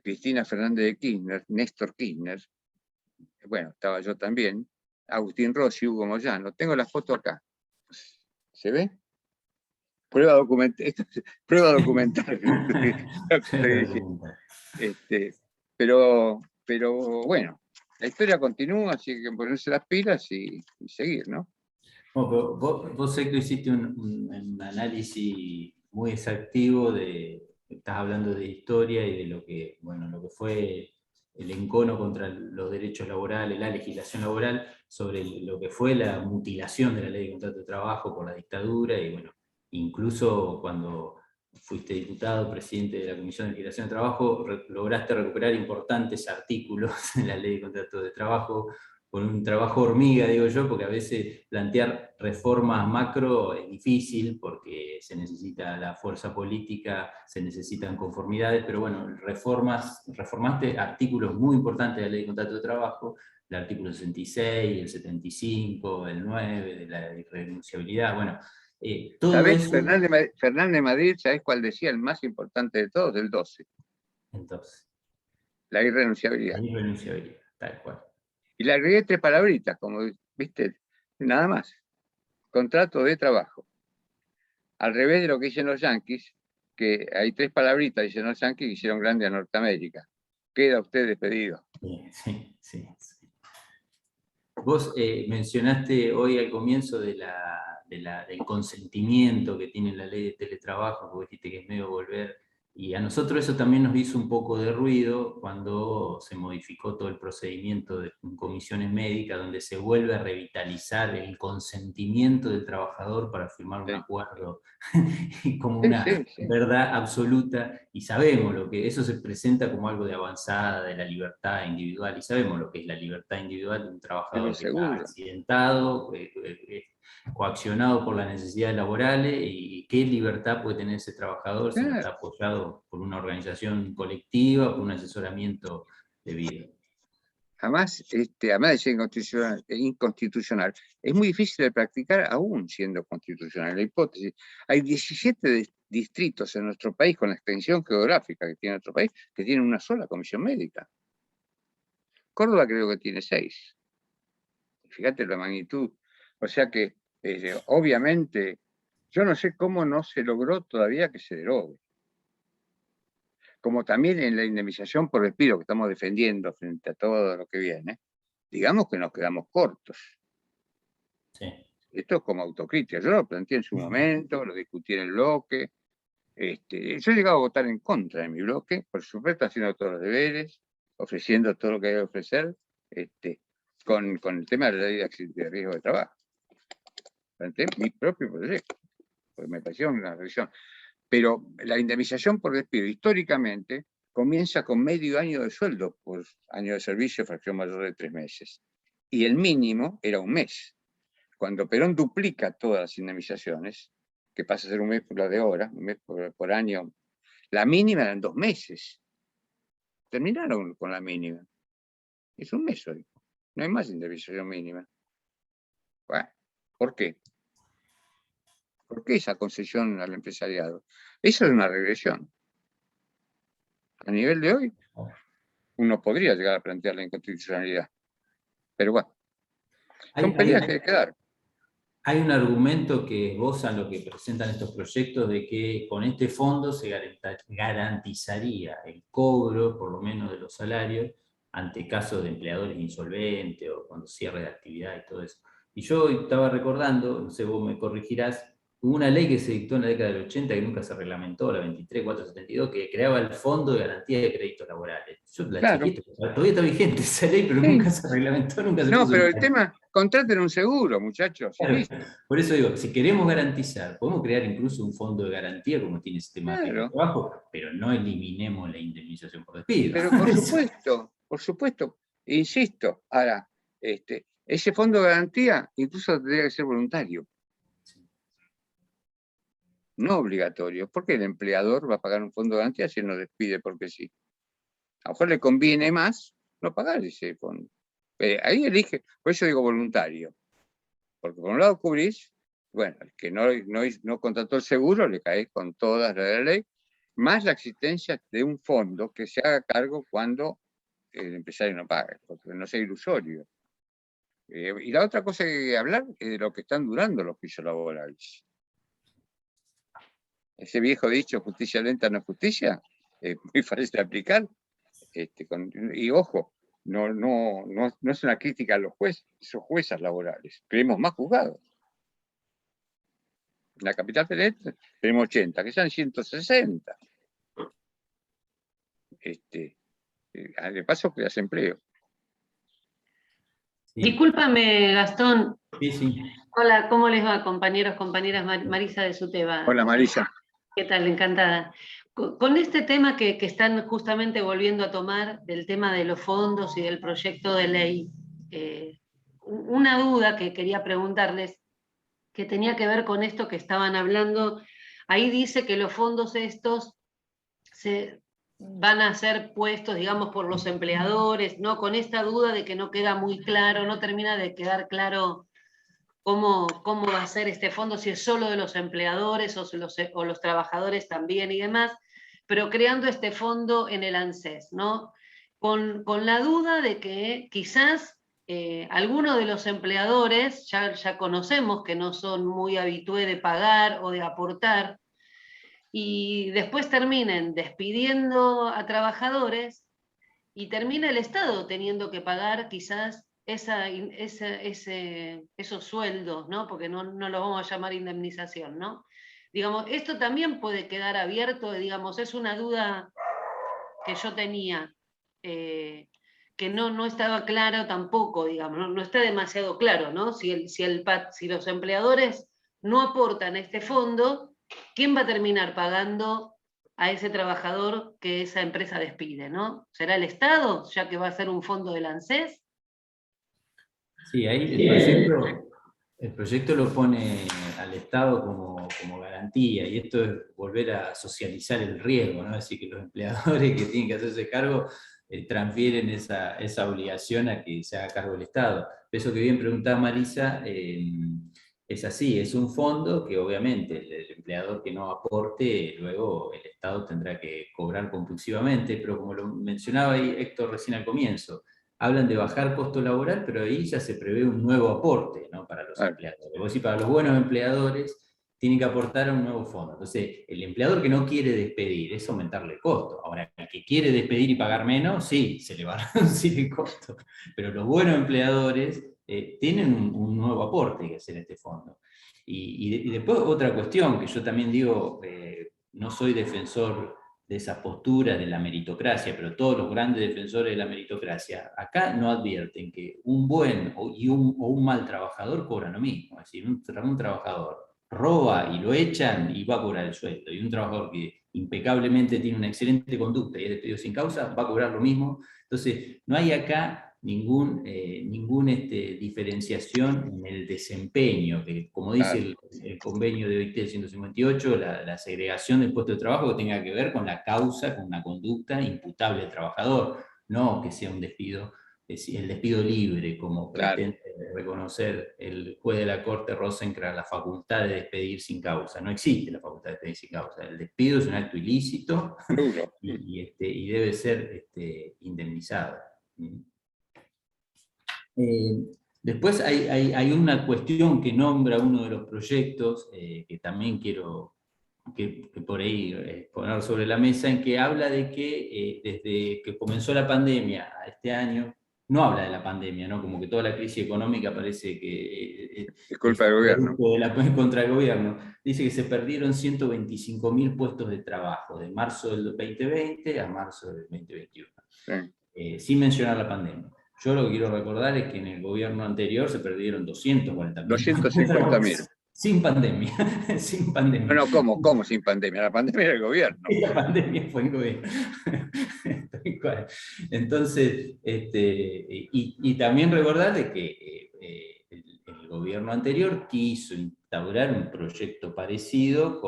Cristina Fernández de Kirchner, Néstor Kirchner, bueno, estaba yo también, Agustín Rossi, Hugo Moyano. Tengo la foto acá. ¿Se ve? Prueba documental. Pero bueno, la historia continúa, así que hay que ponerse las pilas y seguir, ¿no? Bueno, pero vos sé que hiciste un análisis muy exhaustivo estás hablando de historia y de lo que fue el encono contra los derechos laborales, la legislación laboral, sobre lo que fue la mutilación de la ley de contrato de trabajo por la dictadura, y bueno, incluso cuando fuiste diputado, presidente de la Comisión de Legislación de Trabajo, lograste recuperar importantes artículos de la ley de contrato de trabajo, con un trabajo hormiga, digo yo, porque a veces plantear reformas macro es difícil, porque se necesita la fuerza política, se necesitan conformidades, pero bueno, reformaste artículos muy importantes de la Ley de Contrato de Trabajo, el artículo 66, el 75, el 9, de la irrenunciabilidad, bueno, todo ¿Sabés? eso... Fernández Madrid, ¿sabés cuál decía el más importante de todos? El 12. Entonces, La irrenunciabilidad. la irrenunciabilidad, tal cual. Y le agregué 3 palabritas, como viste, nada más. Contrato de trabajo. Al revés de lo que dicen los yanquis, que hay 3 palabritas, dicen los yanquis, que hicieron grande a Norteamérica. Queda usted despedido. Sí. Vos mencionaste hoy al comienzo del consentimiento que tiene la ley de teletrabajo, porque dijiste que es medio volver, y a nosotros eso también nos hizo un poco de ruido cuando se modificó todo el procedimiento de comisiones médicas, donde se vuelve a revitalizar el consentimiento del trabajador para firmar un acuerdo como una verdad absoluta, y sabemos lo que eso se presenta como algo de avanzada de la libertad individual, y sabemos lo que es la libertad individual de un trabajador que está accidentado, coaccionado por las necesidades laborales y qué libertad puede tener ese trabajador si no Claro. está apoyado por una organización colectiva, por un asesoramiento debido. Además, además de ser inconstitucional, es muy difícil de practicar aún siendo constitucional. La hipótesis, hay 17 distritos en nuestro país, con la extensión geográfica que tiene nuestro país, que tienen una sola comisión médica. Córdoba creo que tiene 6. Fíjate la magnitud. O sea que, obviamente, yo no sé cómo no se logró todavía que se derogue. Como también en la indemnización por despido que estamos defendiendo frente a todo lo que viene, digamos que nos quedamos cortos. Sí. Esto es como autocrítica. Yo lo planteé en su momento, lo discutí en el bloque. Yo he llegado a votar en contra de mi bloque, por supuesto haciendo todos los deberes, ofreciendo todo lo que hay que ofrecer, con el tema de la ley de riesgo de trabajo. Planteé mi propio proyecto, porque me pareció una revisión. Pero la indemnización por despido, históricamente, comienza con medio año de sueldo por año de servicio, fracción mayor de 3 meses. Y el mínimo era 1 mes. Cuando Perón duplica todas las indemnizaciones, que pasa a ser 1 mes por la de hora, 1 mes por año, la mínima eran 2 meses. Terminaron con la mínima. Es 1 mes hoy. No hay más indemnización mínima. Bueno, ¿por qué? ¿Por qué esa concesión al empresariado? Eso es una regresión. A nivel de hoy, uno podría llegar a plantear la inconstitucionalidad. Pero bueno, son peleas que hay que dar. Hay un argumento que esbozan lo que presentan estos proyectos de que con este fondo se garantizaría el cobro, por lo menos de los salarios, ante casos de empleadores insolventes o cuando cierre de actividad y todo eso. Y yo estaba recordando, no sé, vos me corregirás, hubo una ley que se dictó en la década del 80 que nunca se reglamentó, la 23472, que creaba el Fondo de Garantía de Créditos Laborales. Yo la Claro. chequeé, todavía está vigente esa ley, pero Sí. nunca se reglamentó, nunca se No, puso pero en el tema, contraten un seguro, muchachos. Claro, ¿Listo? por eso digo, si queremos garantizar, podemos crear incluso un fondo de garantía como tiene el sistema de Claro. trabajo, pero no eliminemos la indemnización por despido. Pero por supuesto, insisto, ahora, ese fondo de garantía incluso tendría que ser voluntario, no obligatorio. ¿Por qué el empleador va a pagar un fondo de garantía si no despide porque sí? A lo mejor le conviene más no pagar ese fondo. Ahí elige, por eso digo voluntario. Porque por un lado cubrís, bueno, el que no contrató el seguro le cae con todas las de la ley, más la existencia de un fondo que se haga cargo cuando el empresario no paga, porque no sea ilusorio. Y la otra cosa que hay que hablar es de lo que están durando los pisos laborales. Ese viejo dicho, justicia lenta no es justicia, es muy fácil de aplicar. Y ojo, no es una crítica a los jueces, esos juezas laborales. Queremos más juzgados. En la capital federal tenemos 80, que sean 160. De paso creas empleo. Sí. Discúlpame, Gastón. Sí, sí. Hola, ¿cómo les va, compañeros, compañeras? Marisa de Suteba. Hola, Marisa. ¿Qué tal? Encantada. Con este tema que están justamente volviendo a tomar, del tema de los fondos y del proyecto de ley, una duda que quería preguntarles, que tenía que ver con esto que estaban hablando. Ahí dice que los fondos estos se van a ser puestos, digamos, por los empleadores, ¿no? Con esta duda de que no queda muy claro, no termina de quedar claro cómo va a ser este fondo, si es solo de los empleadores o los trabajadores también y demás, pero creando este fondo en el ANSES, ¿no? Con la duda de que quizás algunos de los empleadores, ya conocemos que no son muy habitués de pagar o de aportar, y después terminen despidiendo a trabajadores y termina el Estado teniendo que pagar quizás esos sueldos, ¿no? Porque no lo vamos a llamar indemnización, ¿no? Digamos, esto también puede quedar abierto, digamos, es una duda que yo tenía, que no estaba claro tampoco, digamos, no está demasiado claro, ¿no? Si los empleadores no aportan a este fondo, ¿quién va a terminar pagando a ese trabajador que esa empresa despide, ¿no? ¿Será el Estado, ya que va a ser un fondo del ANSES? Sí, ahí el proyecto El proyecto lo pone al Estado como garantía, y esto es volver a socializar el riesgo, ¿no? Es decir, que los empleadores que tienen que hacerse cargo transfieren esa obligación a que se haga cargo el Estado. Eso que bien preguntaba Marisa, es así, es un fondo que obviamente el empleador que no aporte, luego el Estado tendrá que cobrar compulsivamente, pero como lo mencionaba ahí Héctor recién al comienzo, hablan de bajar costo laboral, pero ahí ya se prevé un nuevo aporte, ¿no? Para los empleadores. Vos decís, para los buenos empleadores tienen que aportar a un nuevo fondo. Entonces, el empleador que no quiere despedir es aumentarle el costo. Ahora, el que quiere despedir y pagar menos, sí, se le va a reducir el costo. Pero los buenos empleadores tienen un nuevo aporte que hacer este fondo. Y después otra cuestión que yo también digo, no soy defensor de esa postura de la meritocracia, pero todos los grandes defensores de la meritocracia, acá no advierten que un buen o un mal trabajador cobran lo mismo. Es decir, un trabajador roba y lo echan y va a cobrar el sueldo, y un trabajador que impecablemente tiene una excelente conducta y es despedido sin causa, va a cobrar lo mismo. Entonces, no hay acá ninguna diferenciación en el desempeño, que como dice el convenio de OIT 158, la segregación del puesto de trabajo que tenga que ver con la causa, con una conducta imputable al trabajador, no que sea un despido, el despido libre, como pretende reconocer el juez de la Corte Rosencrantz, la facultad de despedir sin causa. No existe la facultad de despedir sin causa. El despido es un acto ilícito y debe ser indemnizado. Después hay una cuestión que nombra uno de los proyectos, que también quiero que por ahí poner sobre la mesa, en que habla de que desde que comenzó la pandemia a este año, no habla de la pandemia, ¿no? Como que toda la crisis económica parece que es culpa del gobierno. Contra el gobierno. Dice que se perdieron 125.000 puestos de trabajo, de marzo del 2020 a marzo del 2021, sin mencionar la pandemia. Yo lo que quiero recordar es que en el gobierno anterior se perdieron 240.000. 250.000. Sin pandemia, sin pandemia. No, ¿cómo sin pandemia? La pandemia era el gobierno. La pandemia fue el gobierno. Entonces, y también recordarle que el gobierno anterior quiso instaurar un proyecto parecido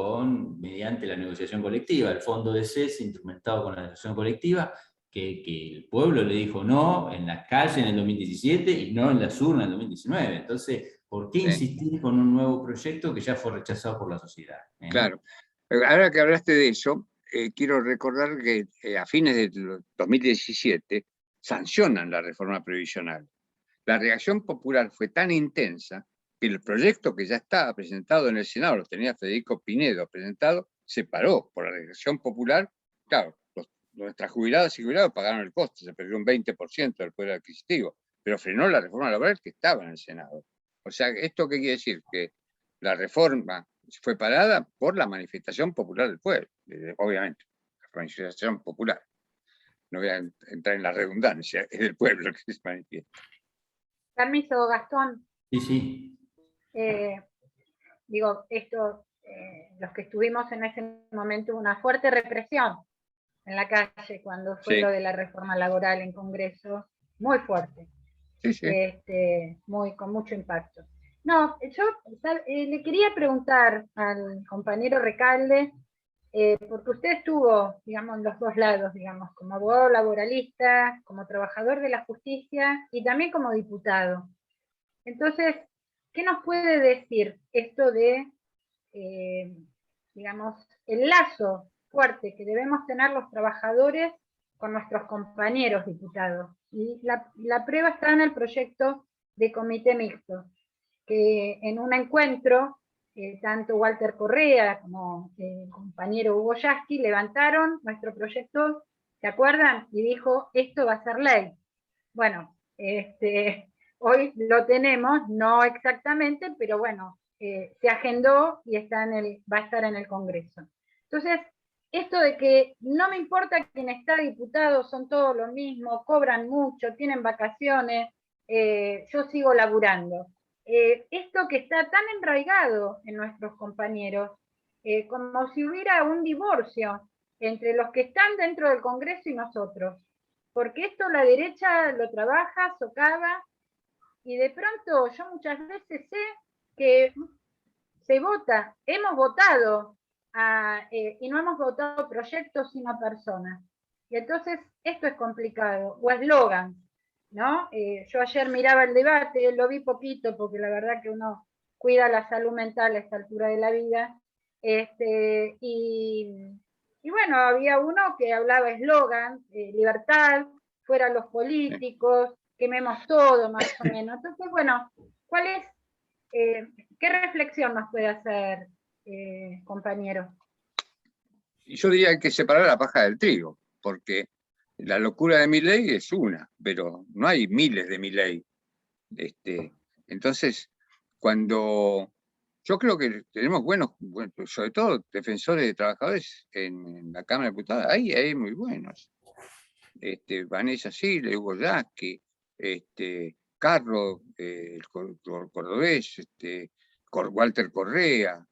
mediante la negociación colectiva, el fondo de CES instrumentado con la negociación colectiva, que el pueblo le dijo no en las calles en el 2017 y no en las urnas en el 2019. Entonces, ¿por qué insistir con un nuevo proyecto que ya fue rechazado por la sociedad? Claro. Ahora que hablaste de eso, quiero recordar que a fines de 2017 sancionan la reforma previsional. La reacción popular fue tan intensa que el proyecto que ya estaba presentado en el Senado, lo tenía Federico Pinedo presentado, se paró por la reacción popular. Claro, nuestras jubiladas y jubilados pagaron el costo, se perdió un 20% del poder adquisitivo, pero frenó la reforma laboral que estaba en el Senado. O sea, ¿esto qué quiere decir? Que la reforma fue parada por la manifestación popular del pueblo, obviamente, la manifestación popular. No voy a entrar en la redundancia, es del pueblo que se manifiesta. Permiso, Gastón. Sí. Digo, los que estuvimos en ese momento, una fuerte represión en la calle cuando fue lo de la reforma laboral en Congreso, muy fuerte, con mucho impacto. No, yo le quería preguntar al compañero Recalde, porque usted estuvo, digamos, en los dos lados, digamos, como abogado laboralista, como trabajador de la justicia y también como diputado. Entonces, ¿qué nos puede decir esto de, digamos, el lazo fuerte que debemos tener los trabajadores con nuestros compañeros diputados? Y la prueba está en el proyecto de comité mixto, que en un encuentro, tanto Walter Correa como el compañero Hugo Yasky levantaron nuestro proyecto, ¿se acuerdan? Y dijo, esto va a ser ley. Bueno, hoy lo tenemos, no exactamente, pero bueno, se agendó y va a estar en el Congreso. Entonces, esto de que no me importa quién está diputado, son todos lo mismo, cobran mucho, tienen vacaciones, yo sigo laburando. Esto que está tan enraigado en nuestros compañeros, como si hubiera un divorcio entre los que están dentro del Congreso y nosotros. Porque esto la derecha lo trabaja, socava, y de pronto yo muchas veces sé que se vota, hemos votado y no hemos votado proyectos sino personas. Y entonces esto es complicado, o eslogan, ¿no? Yo ayer miraba el debate, lo vi poquito porque la verdad que uno cuida la salud mental a esta altura de la vida, y bueno, había uno que hablaba eslogan, libertad, fuera los políticos, quememos todo más o menos. Entonces, bueno, ¿cuál es, qué reflexión nos puede hacer, compañero? Yo diría que hay que separar la paja del trigo, porque la locura de Milei es una, pero no hay miles de Milei. Entonces, cuando yo creo que tenemos buenos, sobre todo defensores de trabajadores en la Cámara de Diputados, hay muy buenos. Vanessa Sile, Hugo Yasky, Carlos, el cordobés, Walter Correa.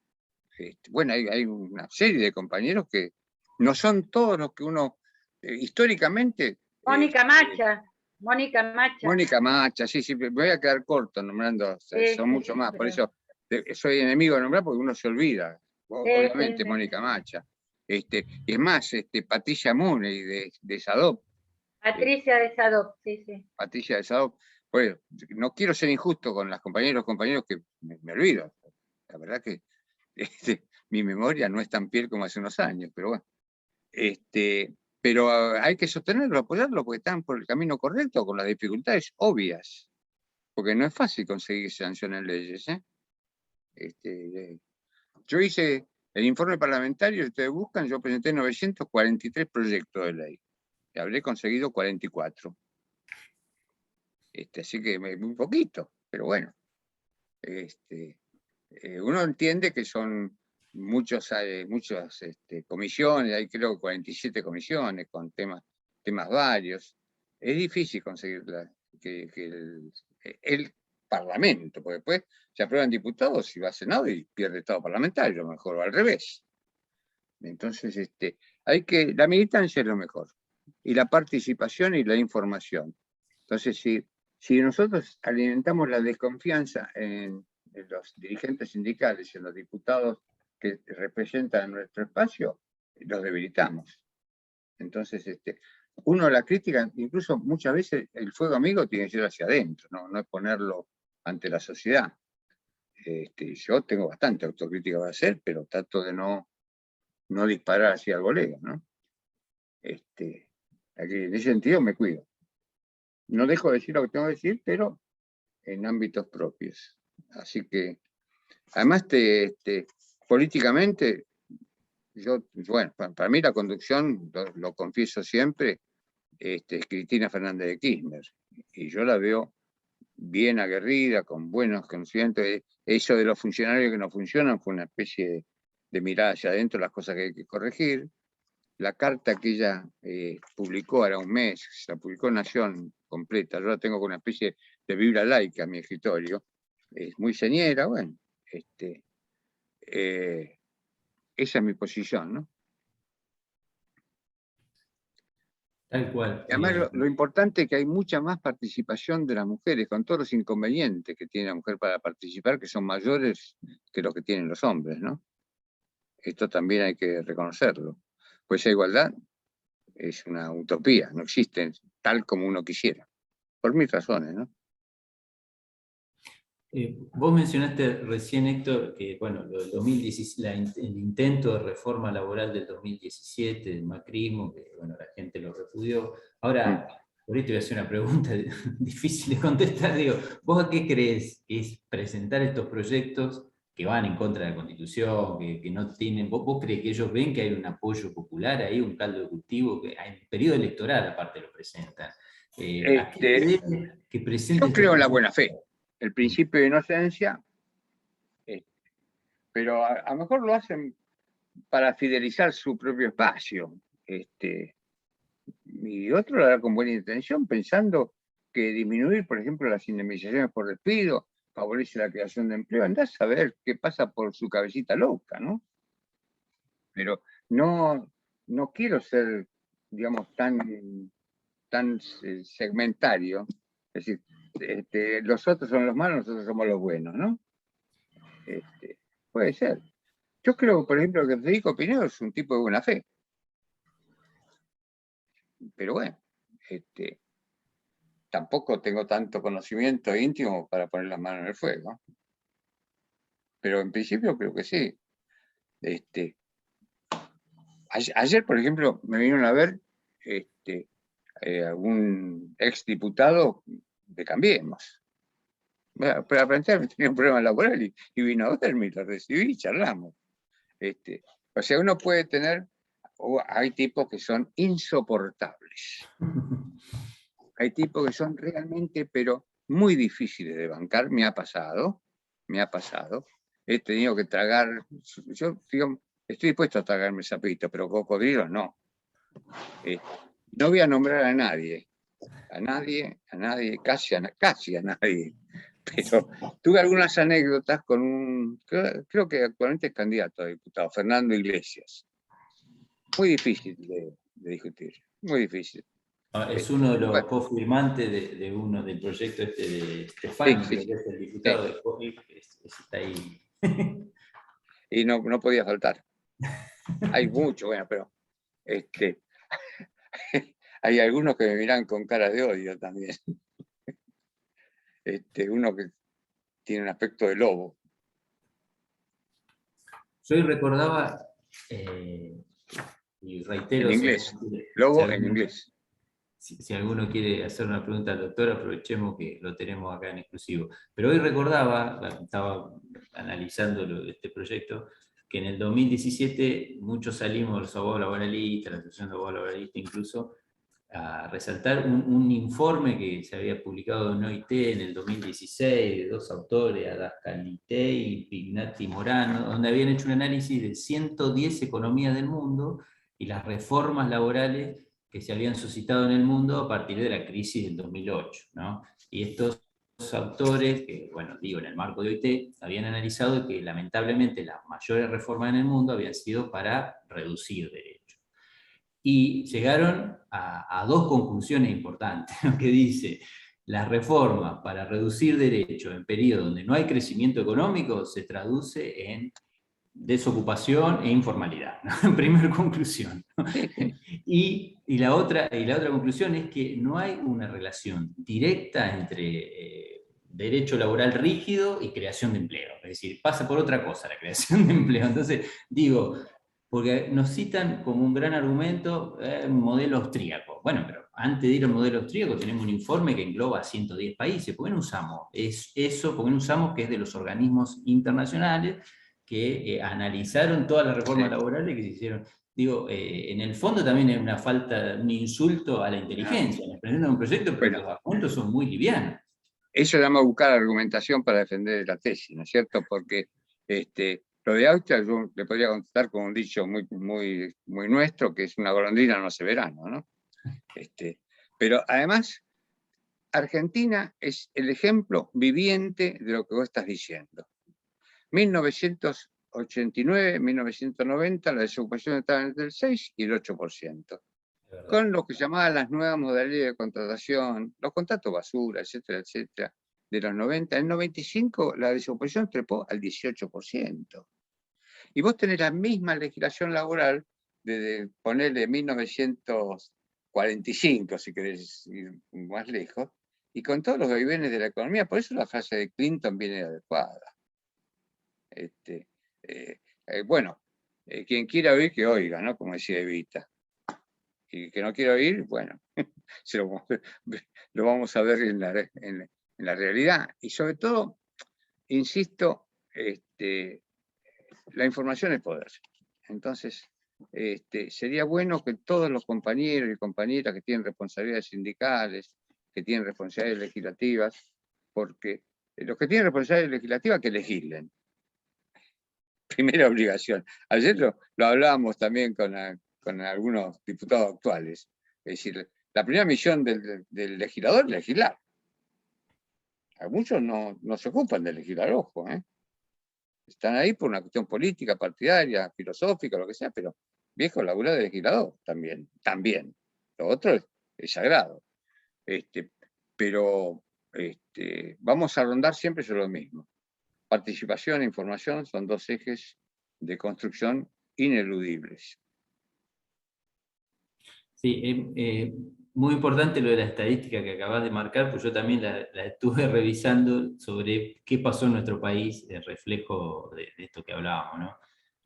Bueno, hay una serie de compañeros que no son todos los que uno históricamente... Mónica Macha. Mónica Macha, sí, me voy a quedar corto nombrando, son mucho más, por eso soy enemigo de nombrar porque uno se olvida, obviamente Mónica Macha. Y es más, Patricia Mooney de SADOP. Patricia de SADOP, sí. Patricia de SADOP. Bueno, no quiero ser injusto con las compañeros que me olvido. La verdad que mi memoria no es tan fiel como hace unos años, pero bueno. Pero hay que sostenerlo, apoyarlo, porque están por el camino correcto, con las dificultades obvias. Porque no es fácil conseguir sanciones en leyes. Yo hice el informe parlamentario, ustedes buscan, yo presenté 943 proyectos de ley. Y habré conseguido 44. Así que muy poquito, pero bueno. Uno entiende que son muchas comisiones, hay creo 47 comisiones con temas varios. Es difícil conseguir que el Parlamento, porque después se aprueban diputados y va a Senado y pierde Estado parlamentario, mejor o al revés. Entonces, la militancia es lo mejor, y la participación y la información. Entonces, si nosotros alimentamos la desconfianza en los dirigentes sindicales y en los diputados que representan nuestro espacio, los debilitamos. Entonces, uno la crítica, incluso muchas veces el fuego amigo tiene que ser hacia adentro, no es ponerlo ante la sociedad. Yo tengo bastante autocrítica para hacer, pero trato de no disparar hacia el colega, ¿no? En ese sentido me cuido. No dejo de decir lo que tengo que decir, pero en ámbitos propios. Así que, además, políticamente, bueno, para mí la conducción, lo confieso siempre, es Cristina Fernández de Kirchner. Y yo la veo bien aguerrida, con buenos conocimientos. Eso de los funcionarios que no funcionan fue una especie de mirada hacia adentro, las cosas que hay que corregir. La carta que ella publicó ahora un mes, se la publicó Nación completa, yo la tengo con una especie de Biblia laica en mi escritorio, es muy señera, bueno, esa es mi posición, ¿no? Tal cual. Y además lo importante es que hay mucha más participación de las mujeres, con todos los inconvenientes que tiene la mujer para participar, que son mayores que los que tienen los hombres, ¿no? Esto también hay que reconocerlo. Pues esa igualdad es una utopía, no existe tal como uno quisiera, por mis razones, ¿no? Vos mencionaste recién, Héctor, que bueno, el intento de reforma laboral del 2017, del macrismo, que bueno, la gente lo repudió. Ahora, por ahí te voy a hacer una pregunta difícil de contestar. Digo, ¿vos a qué crees que es presentar estos proyectos que van en contra de la Constitución, que no tienen... ¿Vos crees que ellos ven que hay un apoyo popular ahí, un caldo de cultivo, que en periodo electoral aparte lo presentan? ¿A qué se debe que presenten? Yo creo en la buena fe, el principio de inocencia, pero a lo mejor lo hacen para fidelizar su propio espacio. Y otro lo hará con buena intención, pensando que disminuir, por ejemplo, las indemnizaciones por despido favorece la creación de empleo. Andá a saber qué pasa por su cabecita loca, ¿no? Pero no quiero ser, digamos, tan segmentario. Es decir, los otros son los malos, nosotros somos los buenos, ¿no? Puede ser. Yo creo, por ejemplo, que Federico Pinedo es un tipo de buena fe. Pero bueno, tampoco tengo tanto conocimiento íntimo para poner las manos en el fuego. Pero en principio creo que sí. Ayer, por ejemplo, me vinieron a ver algún exdiputado de Cambiemos. Bueno, pero aparentemente tenía un problema laboral y vino a verme, lo recibí y charlamos. O sea, uno puede tener, hay tipos que son insoportables. Hay tipos que son realmente, pero muy difíciles de bancar. Me ha pasado. He tenido que tragar, yo digo, estoy dispuesto a tragarme sapito, pero cocodrilos no. No voy a nombrar a nadie, casi a nadie. Pero tuve algunas anécdotas con creo que actualmente es candidato a diputado, Fernando Iglesias. Muy difícil de discutir, muy difícil. Es uno de los cofirmantes del proyecto de Stefani, sí, que es el diputado de COIF, está ahí. Y no podía faltar. Hay mucho, bueno, pero hay algunos que me miran con cara de odio también. Uno que tiene un aspecto de lobo. Yo hoy recordaba, y reitero, En inglés, lobo en inglés. Si alguno quiere hacer una pregunta al doctor, aprovechemos que lo tenemos acá en exclusivo. Pero hoy recordaba, estaba analizando este proyecto, que en el 2017 muchos salimos, los abogados laboralistas, la Asociación de Abogados Laboralistas incluso, a resaltar un informe que se había publicado en OIT en el 2016, de dos autores, Adascalite y Pignatti Morano, donde habían hecho un análisis de 110 economías del mundo y las reformas laborales que se habían suscitado en el mundo a partir de la crisis del 2008, ¿no? Y estos autores, que, bueno, digo, en el marco de OIT, habían analizado que lamentablemente las mayores reformas en el mundo habían sido para reducir derechos. Y llegaron a dos conclusiones importantes, que dice, las reformas para reducir derechos en periodos donde no hay crecimiento económico se traduce en desocupación e informalidad, ¿no? Primera conclusión. Y la otra conclusión es que no hay una relación directa entre derecho laboral rígido y creación de empleo. Es decir, pasa por otra cosa la creación de empleo. Entonces, digo, porque nos citan como un gran argumento modelo austríaco. Bueno, pero antes de ir al modelo austríaco tenemos un informe que engloba 110 países. ¿Por qué no usamos eso? ¿Por qué no usamos que es de los organismos internacionales que analizaron todas las reformas laborales que se hicieron? Digo, en el fondo también es una falta, un insulto a la inteligencia. Nos presentan un proyecto, pero los argumentos son muy livianos. Eso llama a buscar argumentación para defender la tesis, ¿no es cierto? Porque lo de Austria yo le podría contestar con un dicho muy nuestro, que es una golondrina no hace verano, ¿no? Pero además, Argentina es el ejemplo viviente de lo que vos estás diciendo. 1989, 1990, la desocupación estaba entre el 6 y el 8%. Con lo que llamaban las nuevas modalidades de contratación, los contratos basura, etcétera, etcétera, de los 90. En el 95 la desocupación trepó al 18%. Y vos tenés la misma legislación laboral desde ponerle 1945, si querés ir más lejos, y con todos los vaivenes de la economía. Por eso la frase de Clinton viene adecuada. Quien quiera oír, que oiga, ¿no? Como decía Evita. Y que no quiera oír, bueno, lo vamos a ver en la realidad. Y sobre todo, insisto, la información es poder. Entonces, sería bueno que todos los compañeros y compañeras que tienen responsabilidades sindicales, que tienen responsabilidades legislativas, porque los que tienen responsabilidades legislativas que legislen. Primera obligación. Ayer lo hablábamos también con algunos diputados actuales. Es decir, la primera misión del legislador es legislar. A muchos no se ocupan de legislar, ojo. Están ahí por una cuestión política, partidaria, filosófica, lo que sea, pero viejo laburar de legislador también. Lo otro es sagrado. Pero vamos a rondar siempre sobre lo mismo. participación e información son dos ejes de construcción ineludibles. Sí, muy importante lo de la estadística que acabas de marcar, pues yo también la estuve revisando sobre qué pasó en nuestro país, el reflejo de esto que hablábamos, ¿no?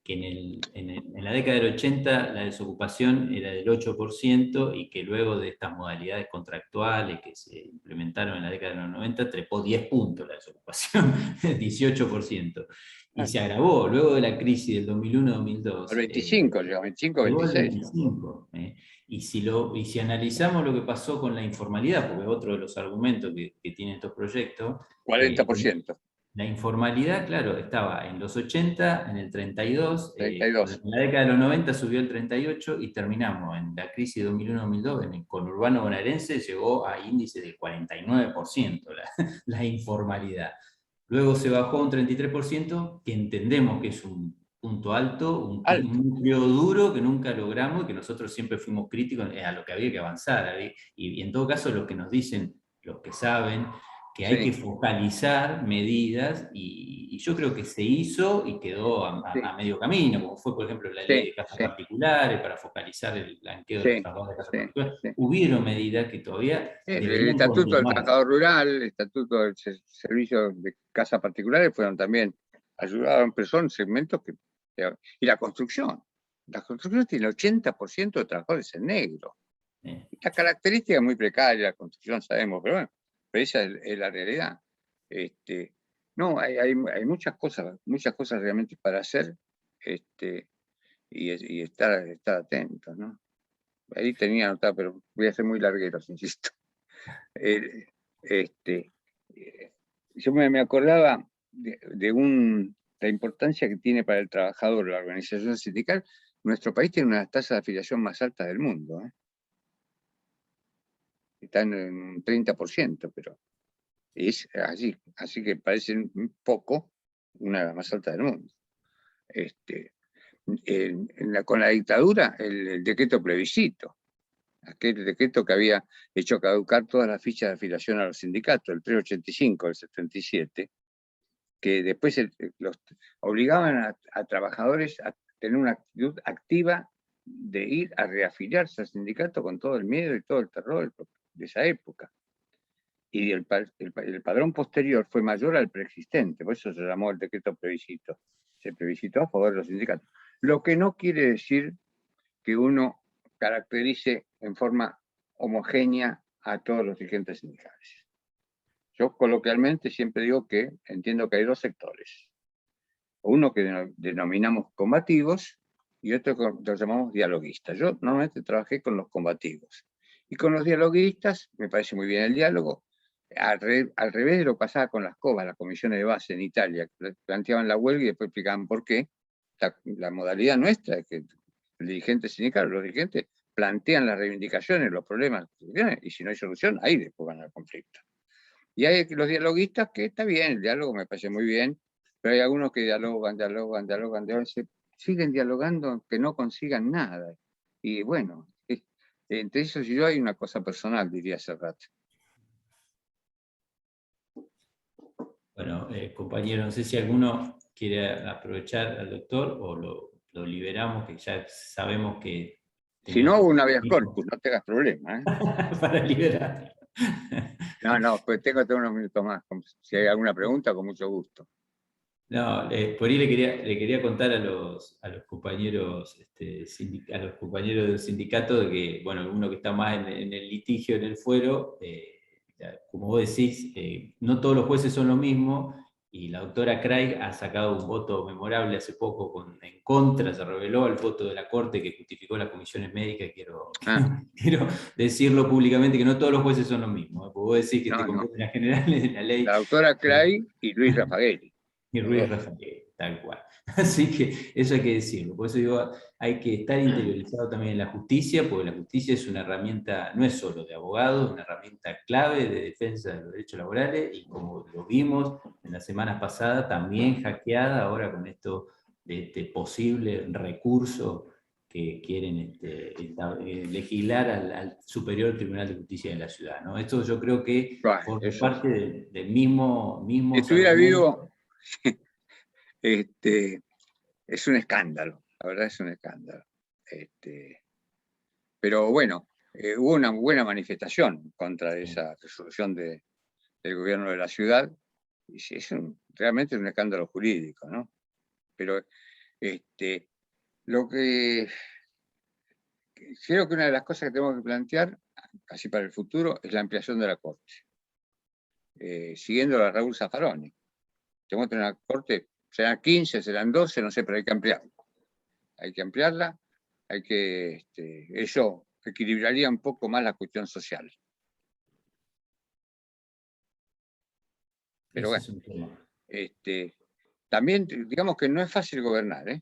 Que en la década del 80 la desocupación era del 8% y que luego de estas modalidades contractuales que se implementaron en la década de los 90 trepó 10 puntos la desocupación, 18%. Y se agravó luego de la crisis del 2001-2002. Al 25, llegó 25, 26. 25, Y si analizamos lo que pasó con la informalidad, porque es otro de los argumentos que tienen estos proyectos, 40%. la informalidad, claro, estaba en los 80, en el 32, 32. en la década de los 90 subió el 38 y terminamos en la crisis de 2001-2002, en el conurbano bonaerense llegó a índice del 49% la informalidad. Luego se bajó a un 33%, que entendemos que es un punto alto, un núcleo duro que nunca logramos y que nosotros siempre fuimos críticos a lo que había que avanzar. Y en todo caso lo que nos dicen los que saben, que hay que focalizar medidas, y yo creo que se hizo y quedó a medio camino, como fue, por ejemplo, la ley de casas particulares para focalizar el blanqueo de los trabajadores de casas particulares. Hubieron medidas que todavía el Estatuto del Trabajador Rural, el Estatuto del Servicio de Casas Particulares fueron también ayudaron, pero son segmentos que... Y la construcción tiene el 80% de trabajadores en negro. La característica es muy precaria, la construcción sabemos, pero bueno, pero esa es la realidad. No, hay muchas cosas realmente para hacer, y estar atentos, ¿no? Ahí tenía anotado, pero voy a ser muy larguero, insisto. Yo me acordaba de la importancia que tiene para el trabajador la organización sindical. Nuestro país tiene una de las tasas de afiliación más altas del mundo, ¿eh? Están en un 30%, pero es así que parece un poco una de las más altas del mundo. Con la dictadura, el decreto plebiscito, aquel decreto que había hecho caducar todas las fichas de afiliación a los sindicatos, el 385 del 77, que después los obligaban a trabajadores a tener una actitud activa de ir a reafiliarse al sindicato con todo el miedo y todo el terror de esa época. Y el padrón posterior fue mayor al preexistente, por eso se llamó el decreto plebiscito. Se plebiscitó a favor de los sindicatos. Lo que no quiere decir que uno caracterice en forma homogénea a todos los dirigentes sindicales. Yo coloquialmente siempre digo que entiendo que hay dos sectores. Uno que denominamos combativos y otro que los llamamos dialoguistas. Yo normalmente trabajé con los combativos. Y con los dialoguistas me parece muy bien el diálogo. Al revés de lo que pasaba con las COBA, las comisiones de base en Italia, que planteaban la huelga y después explicaban por qué. La modalidad nuestra es que el dirigente sindical, los dirigentes plantean las reivindicaciones, los problemas, y si no hay solución, ahí después van al conflicto. Y hay los dialoguistas que está bien, el diálogo me parece muy bien, pero hay algunos que dialogan, siguen dialogando aunque no consigan nada. Y bueno, entre ellos y yo hay una cosa personal, diría hace rato. Bueno, compañero, no sé si alguno quiere aprovechar al doctor o lo liberamos, que ya sabemos que... Si no, un habeas corpus, no tengas problema, ¿eh? Para liberar. No, pues tengo unos minutos más. Si hay alguna pregunta, con mucho gusto. No, por ahí le quería contar a los compañeros, a los compañeros del sindicato de que, bueno, uno que está más en el litigio, en el fuero, como vos decís, no todos los jueces son lo mismo, y la doctora Craig ha sacado un voto memorable hace poco en contra, se reveló el voto de la Corte que justificó las comisiones médicas. Quiero decirlo públicamente, que no todos los jueces son lo mismo. Vos decís que te competen las generales de la ley. La doctora Craig y Luis Raffaelli. Y Ruiz Rafael, tal cual. Así que eso hay que decirlo. Por eso digo, hay que estar interiorizado también en la justicia, porque la justicia es una herramienta, no es solo de abogados, una herramienta clave de defensa de los derechos laborales, y como lo vimos en las semanas pasadas, también hackeada ahora con esto de este posible recurso que quieren legislar al Superior Tribunal de Justicia de la ciudad, ¿no? Esto yo creo que forma parte del mismo... Si estuviera vivo... Es un escándalo, la verdad es un escándalo. Pero bueno, hubo una buena manifestación contra esa resolución del gobierno de la ciudad, y sí, realmente es un escándalo jurídico, ¿no? Pero lo que creo que una de las cosas que tenemos que plantear, casi para el futuro, es la ampliación de la Corte. Siguiendo a Raúl Zaffaroni. Tenemos que tener una Corte, serán 15, serán 12, no sé, pero hay que ampliarla. Hay que ampliarla, eso equilibraría un poco más la cuestión social. Pero bueno, es un tema. también digamos que no es fácil gobernar, ¿eh?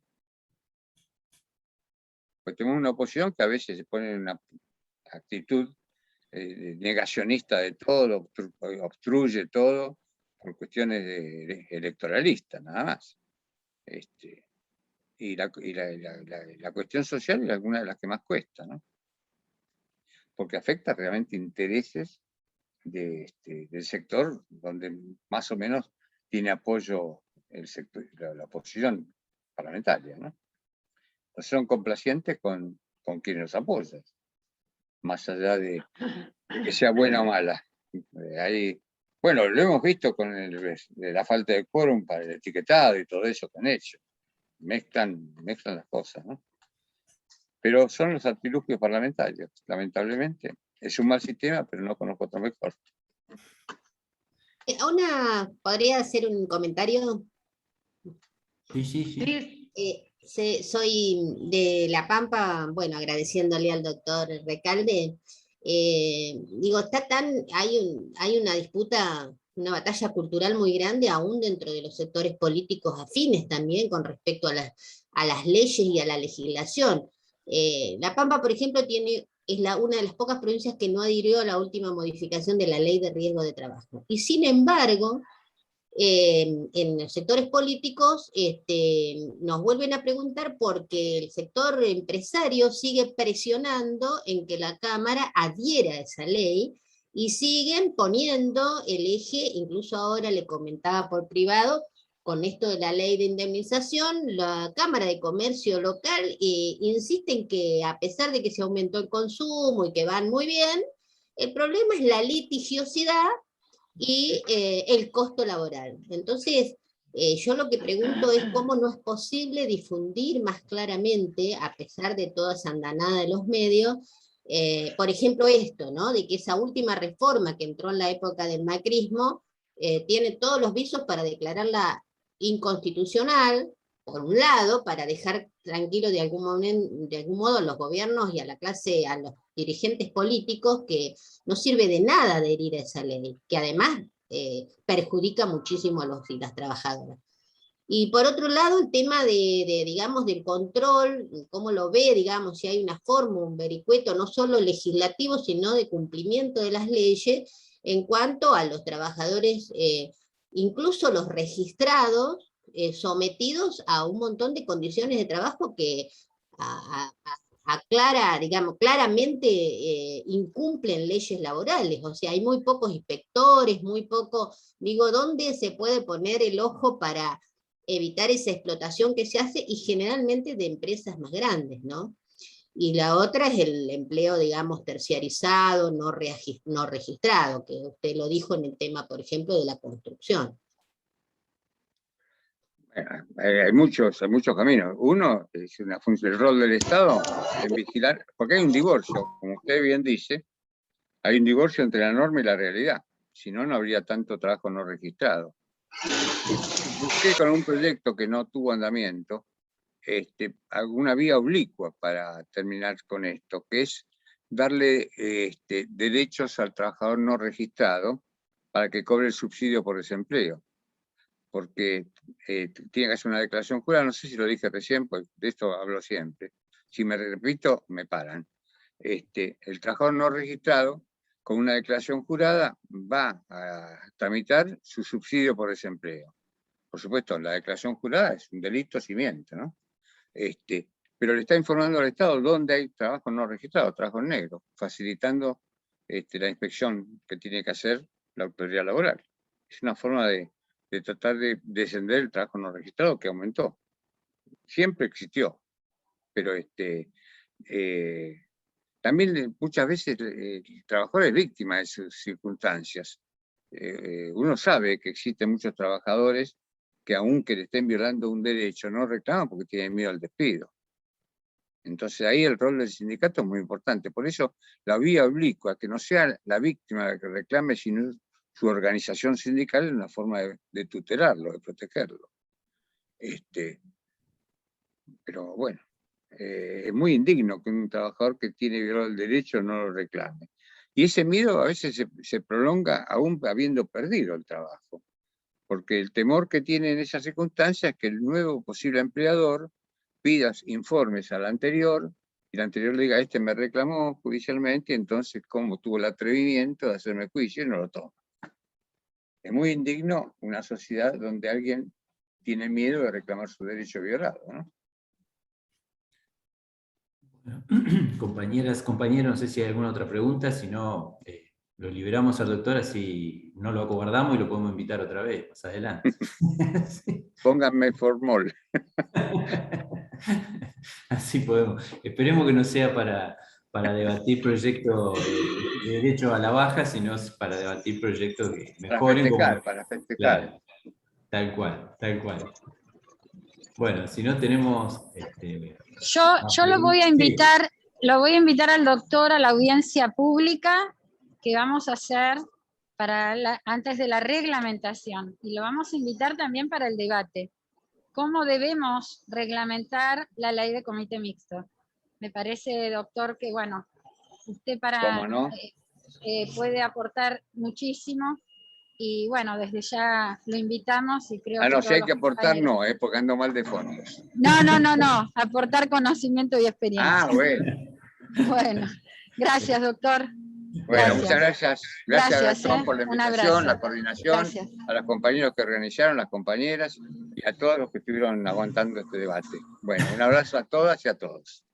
Pues tenemos una oposición que a veces se pone en una actitud negacionista de todo, obstruye todo por cuestiones electoralistas, nada más. Y la cuestión social es alguna de las que más cuesta, ¿no? Porque afecta realmente intereses del sector donde más o menos tiene apoyo el sector, la oposición parlamentaria, ¿no? No son complacientes con quienes los apoyan, más allá de que sea buena o mala. Bueno, lo hemos visto con la falta de quórum para el etiquetado y todo eso que han hecho. Mezclan las cosas, ¿no? Pero son los artilugios parlamentarios, lamentablemente. Es un mal sistema, pero no conozco otro mejor. ¿Podría hacer un comentario? Sí. Soy de La Pampa, bueno, agradeciéndole al doctor Recalde. Digo, hay una disputa, una batalla cultural muy grande aún dentro de los sectores políticos afines también con respecto a las leyes y a la legislación. La Pampa, por ejemplo, es una de las pocas provincias que no adhirió a la última modificación de la ley de riesgo de trabajo. Y sin embargo, en los sectores políticos nos vuelven a preguntar porque el sector empresario sigue presionando en que la Cámara adhiera a esa ley y siguen poniendo el eje, incluso ahora le comentaba por privado, con esto de la ley de indemnización, la Cámara de Comercio local insiste en que a pesar de que se aumentó el consumo y que van muy bien, el problema es la litigiosidad y el costo laboral. Entonces, yo lo que pregunto es cómo no es posible difundir más claramente, a pesar de toda esa andanada de los medios, por ejemplo esto, ¿no? De que esa última reforma que entró en la época del macrismo tiene todos los visos para declararla inconstitucional, por un lado, para dejar tranquilo de algún modo a los gobiernos y a la clase, a los dirigentes políticos, que no sirve de nada adherir a esa ley, que además perjudica muchísimo a los y las trabajadoras. Y por otro lado, el tema digamos, del control, cómo lo ve, digamos, si hay una forma, un vericueto, no solo legislativo, sino de cumplimiento de las leyes en cuanto a los trabajadores, incluso los registrados, sometidos a un montón de condiciones de trabajo que digamos, claramente incumplen leyes laborales. O sea, hay muy pocos inspectores, muy poco, digo, ¿dónde se puede poner el ojo para evitar esa explotación que se hace y generalmente de empresas más grandes, ¿no? Y la otra es el empleo, digamos, terciarizado, no registrado, que usted lo dijo en el tema, por ejemplo, de la construcción. Hay muchos caminos. Uno es el rol del Estado en vigilar, porque hay un divorcio, como usted bien dice, hay un divorcio entre la norma y la realidad. Si no, no habría tanto trabajo no registrado. Busqué con un proyecto que no tuvo andamiento, alguna vía oblicua para terminar con esto, que es darle derechos al trabajador no registrado para que cobre el subsidio por desempleo. Porque tiene que hacer una declaración jurada, no sé si lo dije recién, pues de esto hablo siempre. Si me repito, me paran. El trabajador no registrado, con una declaración jurada, va a tramitar su subsidio por desempleo. Por supuesto, la declaración jurada es un delito si miente, ¿no? Pero le está informando al Estado dónde hay trabajo no registrado, trabajo negro, facilitando la inspección que tiene que hacer la autoridad laboral. Es una forma de de tratar de descender el trabajo no registrado, que aumentó. Siempre existió, pero también muchas veces el trabajador es víctima de sus circunstancias. Uno sabe que existen muchos trabajadores que aunque le estén violando un derecho, no reclaman porque tienen miedo al despido. Entonces ahí el rol del sindicato es muy importante. Por eso la vía oblicua, que no sea la víctima la que reclame, sino su organización sindical, es una forma de tutelarlo, de protegerlo. Pero bueno, es muy indigno que un trabajador que tiene violado el derecho no lo reclame. Y ese miedo a veces se prolonga aún habiendo perdido el trabajo. Porque el temor que tiene en esas circunstancias es que el nuevo posible empleador pida informes al anterior, y el anterior le diga, este me reclamó judicialmente, y entonces, como tuvo el atrevimiento de hacerme juicio, no lo toma. Es muy indigno una sociedad donde alguien tiene miedo de reclamar su derecho violado, ¿no? Bueno, compañeras, compañeros, no sé si hay alguna otra pregunta, si no, lo liberamos al doctor, así no lo acobardamos y lo podemos invitar otra vez, más adelante. Sí. Pónganme formol. Así podemos. Esperemos que no sea para debatir proyectos de derecho a la baja, sino para debatir proyectos que mejoren. Para festejar. Claro, tal cual, tal cual. Bueno, si no tenemos... Yo lo voy a invitar, lo voy a invitar al doctor a la audiencia pública que vamos a hacer antes de la reglamentación, y lo vamos a invitar también para el debate. ¿Cómo debemos reglamentar la ley de comité mixto? Me parece, doctor, que bueno, usted ¿Cómo no? puede aportar muchísimo, y bueno, desde ya lo invitamos y creo que No, si hay todos que los aportar, compañeros- no, porque ando mal de fondos. No, aportar conocimiento y experiencia. Bueno. Bueno, gracias, doctor. Bueno, Gracias. muchas gracias. Gracias, Gastón, por la un invitación, abrazo. la coordinación, Gracias. a los compañeros que organizaron, las compañeras, y a todos los que estuvieron aguantando este debate. Bueno, un abrazo a todas y a todos.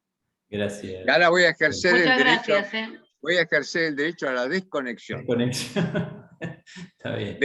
Gracias. Y ahora voy a ejercer Muchas el derecho. gracias. Voy a ejercer el derecho a la desconexión. Conexión. Está bien.